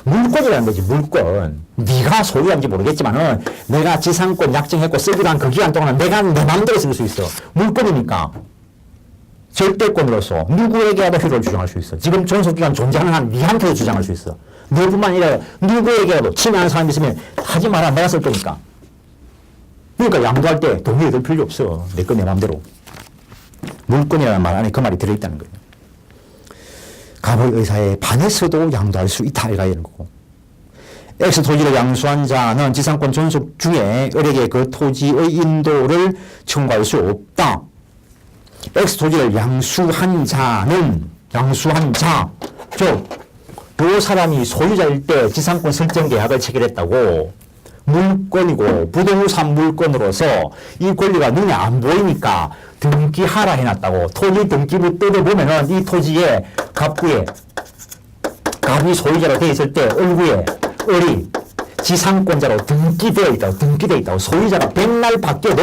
물권이라는 거지, 물권. 네가 소유한지 모르겠지만은 내가 지상권 약정했고 쓰기로 한 그 기간 동안 내가 내 마음대로 쓸 수 있어. 물권이니까 절대권으로서 누구에게라도 효력을 주장할 수 있어. 지금 존속기간 존재하는 한 네한테도 주장할 수 있어. 너뿐만 아니라 누구에게라도 침해하는 사람이 있으면 하지 마라, 내가 쓸 거니까. 그러니까 양도할 때 동의 얻을 필요 없어. 내 거 내 마음대로. 물권이라는 말 안에 그 말이 들어있다는 거예요. 갑의 의사에 반해서도 양도할 수 있다, 이라 이런 거고. X 토지를 양수한 자는 지상권 존속 중에 을에게 그 토지의 인도를 청구할 수 없다. X 토지를 양수한 자, 즉, 그 사람이 소유자일 때 지상권 설정 계약을 체결했다고, 물권이고 부동산 물권으로서 이 권리가 눈에 안 보이니까 등기하라 해놨다고. 토지 등기부 뜯어보면은 이 토지에 갑이 소유자로 되어 있을 때 을구에 을이 지상권자로 등기되어 있다고. 소유자가 백날 바뀌어도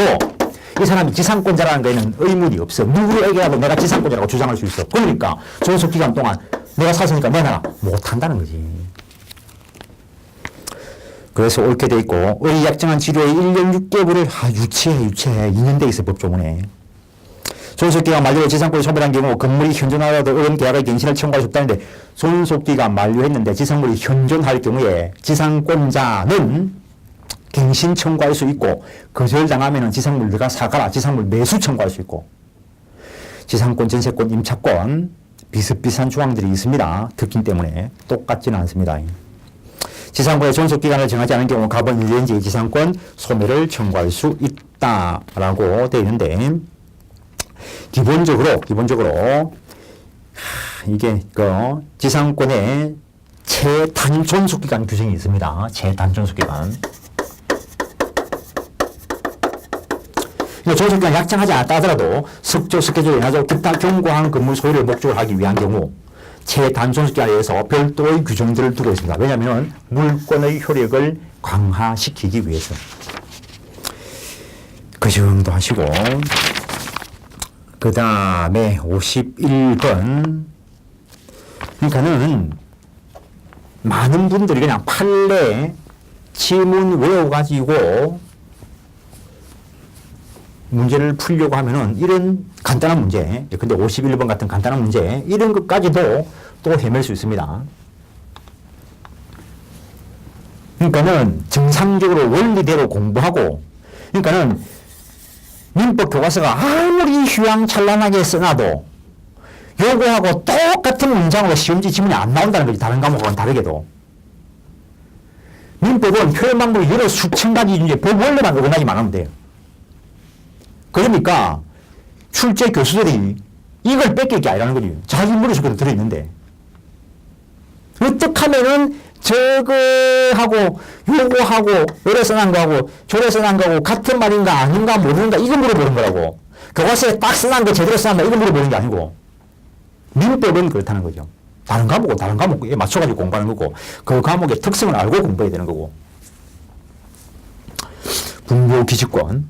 이 사람이 지상권자라는 거에는 의문이 없어. 누구에게라도 내가 지상권자라고 주장할 수 있어. 그러니까 존속기간 동안 내가 샀으니까 내놔라. 못한다는 거지. 그래서 옳게 돼 있고, 을이 약정한 지료의 1년 6개월을 유치해 2년 돼 있어, 법조문에. 존속기간 만료로 지상권이 소멸한 경우 건물이 현존하더라도 은 계약의 갱신을 청구할 수 없다는데, 존속기간 만료했는데 지상물이 현존할 경우에 지상권자는 갱신 청구할 수 있고, 거절당하면 지상물 네가 사가라, 지상물 매수 청구할 수 있고, 지상권, 전세권, 임차권 비슷비슷한 조항들이 있습니다. 특징 때문에 똑같지는 않습니다. 지상권의 존속기간을 정하지 않은 경우 갑은 일년지 지상권 소멸을 청구할 수 있다라고 되어 있는데, 기본적으로 이게 지상권의 최단 존속기간 규정이 있습니다. 최단 존속기간. 존속기간 약정하지 않았다 하더라도 석조, 스케줄, 연하조, 기타 경고한 건물 소유를 목적으로 하기 위한 경우 최단 존속기간에 의해서 별도의 규정들을 두고 있습니다. 왜냐하면 물권의 효력을 강화시키기 위해서. 그 정도 하시고, 그 다음에 51번. 그러니까는 많은 분들이 그냥 판례 지문 외워가지고 문제를 풀려고 하면은 이런 간단한 문제, 근데 51번 같은 간단한 문제, 이런 것까지도 또 헤맬 수 있습니다. 그러니까는 정상적으로 원리대로 공부하고, 그러니까는 민법 교과서가 아무리 휘황찬란하게 써놔도 요거하고 똑같은 문장으로 시험지 지문이 안 나온다는 거지. 다른 과목과는 다르게도. 민법은 표현 방법이 여러 수천 가지 이제 법 원래만 어긋나기만 하면 돼요. 그러니까 출제 교수들이 이걸 뺏길 게 아니라는 거지. 자기 머릿속에 들어있는데. 어떻게 하면은 저거하고 요거하고 요래서 난 거하고 저래서 난 거하고 같은 말인가 아닌가 모르는가 이거 물어보는 거라고. 교과서에 딱 써난 거 제대로 써놨나 이거 물어보는 게 아니고. 민법은 그렇다는 거죠. 다른 과목에 맞춰가지고 공부하는 거고 그 과목의 특성을 알고 공부해야 되는 거고. 분묘기지권.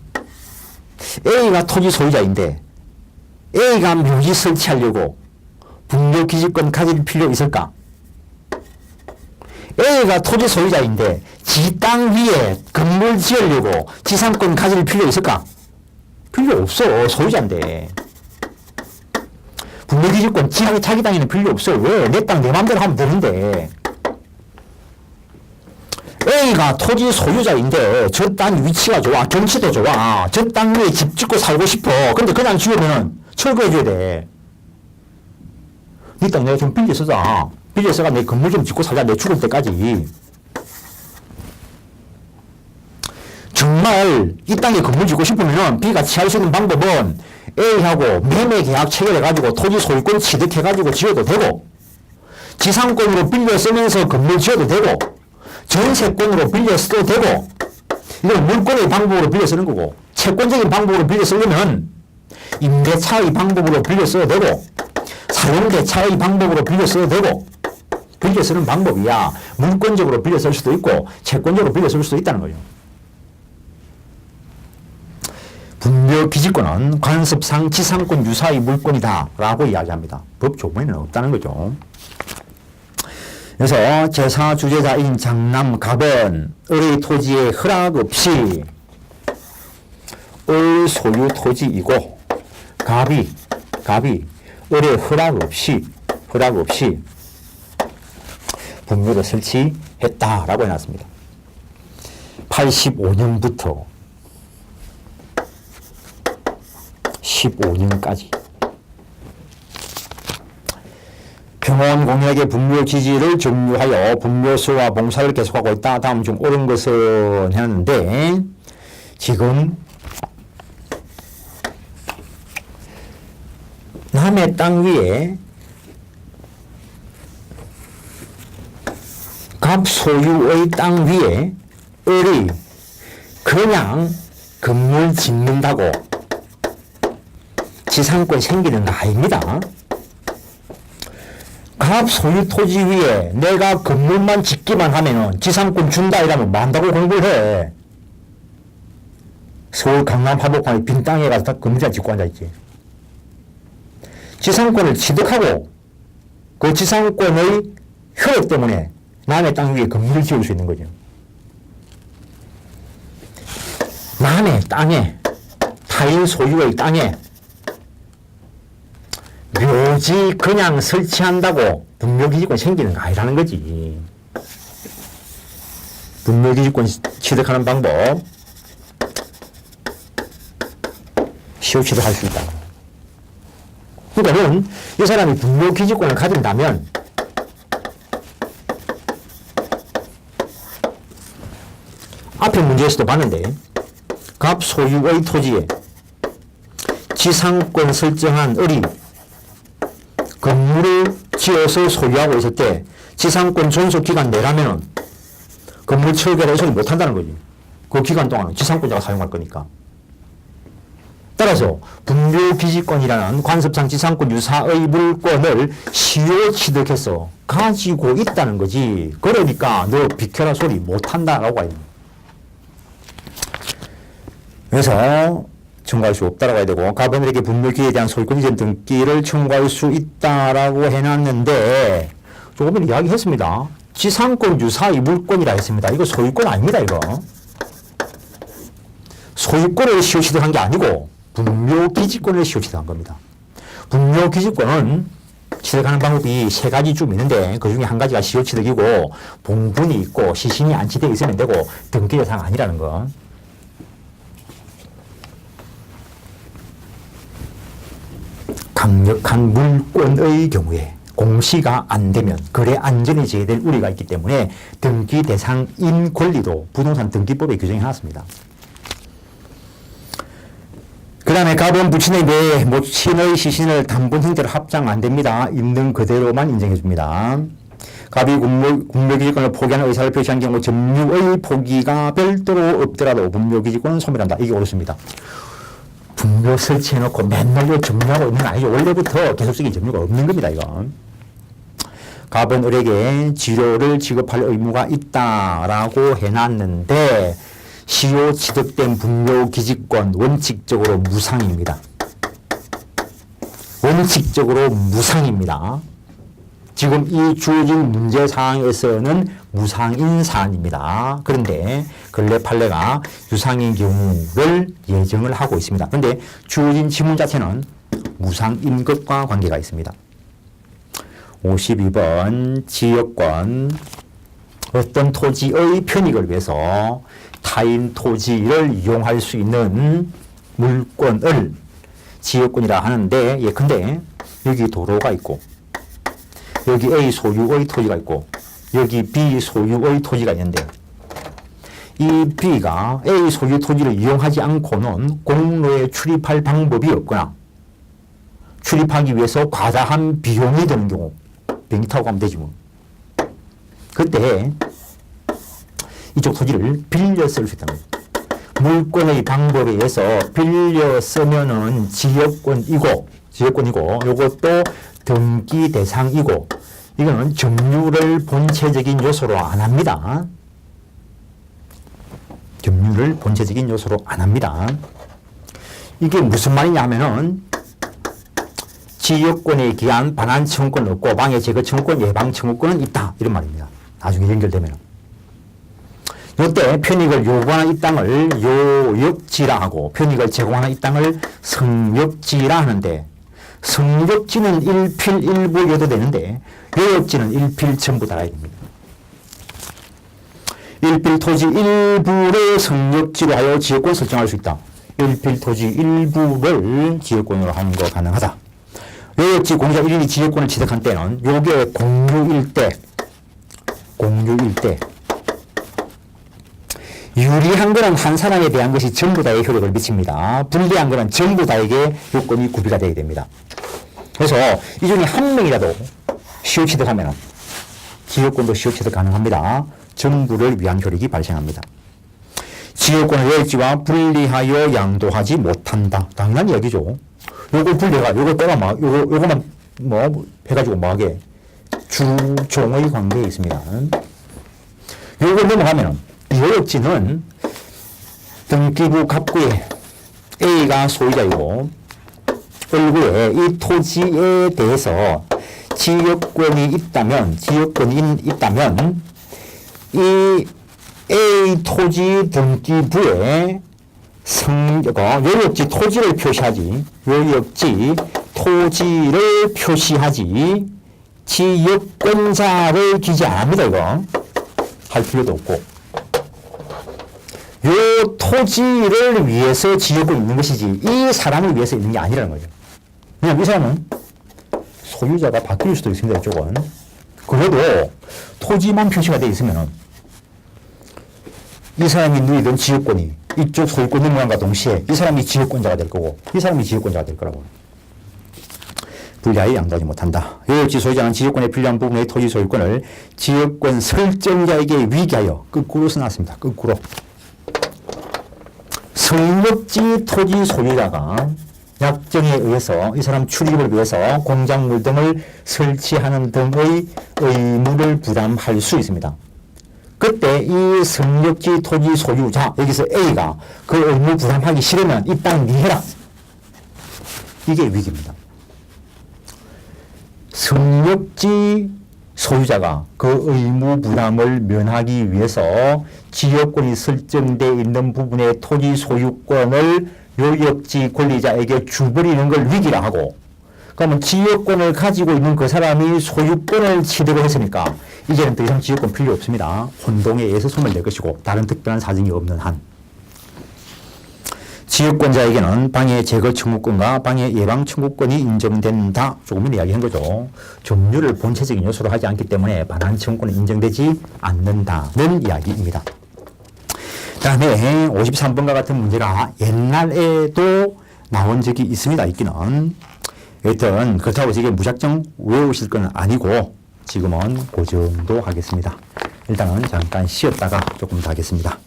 A가 토지 소유자인데 A가 묘지 설치하려고 분묘기지권 가질 필요 있을까? A가 토지 소유자인데 지 땅 위에 건물 지으려고 지상권 가질 필요 있을까? 필요 없어. 소유자인데. 분묘기지권 자기 땅에는 필요 없어. 왜? 내 땅 내 맘대로 하면 되는데. A가 토지 소유자인데 저 땅 위치가 좋아. 경치도 좋아. 저 땅 위에 집 짓고 살고 싶어. 근데 그냥 지으면은 철거해줘야 돼. 네 땅 내가 좀 빌려 쓰자. 빌려 써가 내 건물 좀 짓고 살자. 내 죽을 때까지. 정말 이 땅에 건물 짓고 싶으면은 B가 취할 수 있는 방법은 A하고 매매 계약 체결해가지고 토지 소유권 취득해가지고 지어도 되고, 지상권으로 빌려 쓰면서 건물 지어도 되고, 전세권으로 빌려 써도 되고, 이건 물권의 방법으로 빌려 쓰는 거고, 채권적인 방법으로 빌려 쓰려면 임대차의 방법으로 빌려 써도 되고, 사용대차의 방법으로 빌려 써도 되고, 빌려 쓰는 방법이야 물권적으로 빌려 쓸 수도 있고 채권적으로 빌려 쓸 수도 있다는 거죠. 분묘기지권은 관습상 지상권 유사의 물권이다 라고 이야기합니다. 법 조문에는 없다는 거죠. 그래서 제사 주재자인 장남 갑은 을의 토지에 허락 없이 을 소유 토지이고 갑이 을의 허락 없이 분묘를 설치했다라고 해놨습니다. 85년부터 15년까지 평원공약의 분묘 지지를 점유하여 분묘수와 봉사를 계속하고 있다. 다음 중 옳은 것은 해놨는데 지금 남의 땅 위에 갑 소유의 땅 위에 을이 그냥 건물 짓는다고 지상권 생기는 거 아닙니다. 갑 소유 토지 위에 내가 건물만 짓기만 하면은 지상권 준다 이러면 뭐 한다고 공부를 해. 서울 강남 화복판에 빈 땅에 가서 다 건물만 짓고 앉아있지. 지상권을 취득하고 그 지상권의 효력 때문에 남의 땅 위에 건물을 지을 수 있는 거죠. 남의 땅에, 타인 소유의 땅에 묘지 그냥 설치한다고 분묘기지권 생기는 거 아니라는 거지. 분묘기지권 취득하는 방법 시효 취득할 수 있다. 그러니까는 이 사람이 분묘기지권을 가진다면 앞에 문제에서도 봤는데 갑 소유의 토지에 지상권 설정한 을이 건물을 지어서 소유하고 있을 때 지상권 존속기간 내라면은 건물 철거를 소리 못한다는 거지. 그 기간 동안은 지상권자가 사용할 거니까. 따라서 분묘기지권이라는 관습상 지상권 유사의 물권을 시효 취득해서 가지고 있다는 거지. 그러니까 너 비켜라 소리 못한다라고 하는 거야. 그래서 청구할 수 없다라고 해야 되고, 갑은에게 분묘기에 대한 소유권 이전 등기를 청구할 수 있다라고 해놨는데 조금 전에 이야기했습니다. 지상권 유사의 물권이라 했습니다. 이거 소유권 아닙니다. 이거 소유권을 시효 취득한 게 아니고 분묘기지권을 시효 취득한 겁니다. 분묘기지권은 취득하는 방법이 세 가지 좀 있는데 그 중에 한 가지가 시효 취득이고 봉분이 있고 시신이 안치되어 있으면 되고 등기 대상 아니라는 거. 강력한 물권의 경우에 공시가 안 되면 거래 안전이 제외될 우려가 있기 때문에 등기 대상인 권리도 부동산 등기법에 규정해놨습니다. 그 다음에 갑은 부친에 대해 모친의 시신을 단본 형태로 합장 안 됩니다. 있는 그대로만 인정해 줍니다. 갑이 분묘기지권을 포기하는 의사를 표시한 경우 점유의 포기가 별도로 없더라도 분묘기지권은 소멸한다. 이게 옳습니다. 분묘 설치해놓고 맨날 점유하고 있는 건 아니죠. 원래부터 계속적인 점유가 없는 겁니다. 이거. 갑은 을에게 지료를 지급할 의무가 있다라고 해놨는데 시효 취득된 분묘기지권 원칙적으로 무상입니다. 원칙적으로 무상입니다. 지금 이 주어진 문제 사항에서는 무상인 사안입니다. 그런데 근래 판례가 유상인 경우를 예정을 하고 있습니다. 그런데 주어진 지문 자체는 무상인 것과 관계가 있습니다. 52번 지역권 어떤 토지의 편익을 위해서 타인 토지를 이용할 수 있는 물권을 지역권이라 하는데 예컨대 여기 도로가 있고 여기 A 소유의 토지가 있고 여기 B 소유의 토지가 있는데 이 B가 A 소유 토지를 이용하지 않고는 공로에 출입할 방법이 없거나 출입하기 위해서 과다한 비용이 드는 경우 비행기 타고 가면 되지 뭐. 그때 이쪽 토지를 빌려 쓸 수 있다는 거예요. 물권의 방법에 의해서 빌려 쓰면은 지역권이고 이것도 등기 대상이고 이거는 점유를 본체적인 요소로 안 합니다. 점유를 본체적인 요소로 안 합니다. 이게 무슨 말이냐 하면은 지역권에 기한 반환 청구권은 없고 방해 제거 청구권, 예방 청구권은 있다. 이런 말입니다. 나중에 연결되면. 이때 편익을 요구하는 이 땅을 요역지라 하고 편익을 제공하는 이 땅을 성역지라 하는데 성역지는 일필 일부여도 되는데 요역지는 일필 전부 달아야 됩니다. 일필 토지 일부를 성역지로 하여 지역권 설정할 수 있다. 일필 토지 일부를 지역권으로 하는 거 가능하다. 요역지 공유자 1인이 지역권을 취득한 때는 요게 공유일 때 유리한 거는 한 사람에 대한 것이 전부 다의 효력을 미칩니다. 불리한 거는 전부 다에게 요건이 구비가 되게 됩니다. 그래서 이 중에 한 명이라도 시효 취득하면 지역권도 시효 취득 가능합니다. 전부를 위한 효력이 발생합니다. 지역권을 요역지와 분리하여 양도하지 못한다. 당연한 이야기죠. 요거 분리가 요거 빼가 요거만 뭐 해가지고 뭐하게 주종의 관계에 있습니다. 요거 넘어가면은 요역지는 등기부 갑구에 A가 소유자이고 을구에 이 토지에 대해서 지역권이 있다면 이 A 토지 등기부에 요역지 토지를 표시하지 지역권자를 기재 안 합니다. 이거 할 필요도 없고 요 토지를 위해서 지역권이 있는 것이지 이 사람을 위해서 있는 게 아니라는 거죠. 왜냐하면 이 사람은 소유자가 바뀔 수도 있습니다. 이쪽은. 그래도 토지만 표시가 되어 있으면 이 사람이 누리던 지역권이 이쪽 소유권 넘어간과 동시에 이 사람이 지역권자가 될 거고 이 사람이 지역권자가 될 거라고. 분리하여 양도하지 못한다. 요역지 소유자는 지역권에 필요한 부분의 토지 소유권을 지역권 설정자에게 위기하여 거꾸로 써놨습니다. 거꾸로. 성역지 토지 소유자가 약정에 의해서 이 사람 출입을 위해서 공작물 등을 설치하는 등의 의무를 부담할 수 있습니다. 그때 이 성역지 토지 소유자 여기서 A가 그 의무 부담하기 싫으면 이 땅 니 해라. 이게 위기입니다. 성역지 소유자가 그 의무 부담을 면하기 위해서 지역권이 설정되어 있는 부분의 토지 소유권을 요역지 권리자에게 주버리는 걸 위기라 하고 그러면 지역권을 가지고 있는 그 사람이 소유권을 취득을 했으니까 이제는 더 이상 지역권 필요 없습니다. 혼동에 의해서 소멸될 것이고 다른 특별한 사정이 없는 한 지역권자에게는 방해 제거 청구권과 방해 예방 청구권이 인정된다. 조금은 이야기한 거죠. 점유를 본체적인 요소로 하지 않기 때문에 반환 청구권은 인정되지 않는다는 이야기입니다. 다음에 53번과 같은 문제가 옛날에도 나온 적이 있습니다. 있기는. 여튼 그렇다고 이게 무작정 외우실 건 아니고 지금은 그 정도 하겠습니다. 일단은 잠깐 쉬었다가 조금 더 하겠습니다.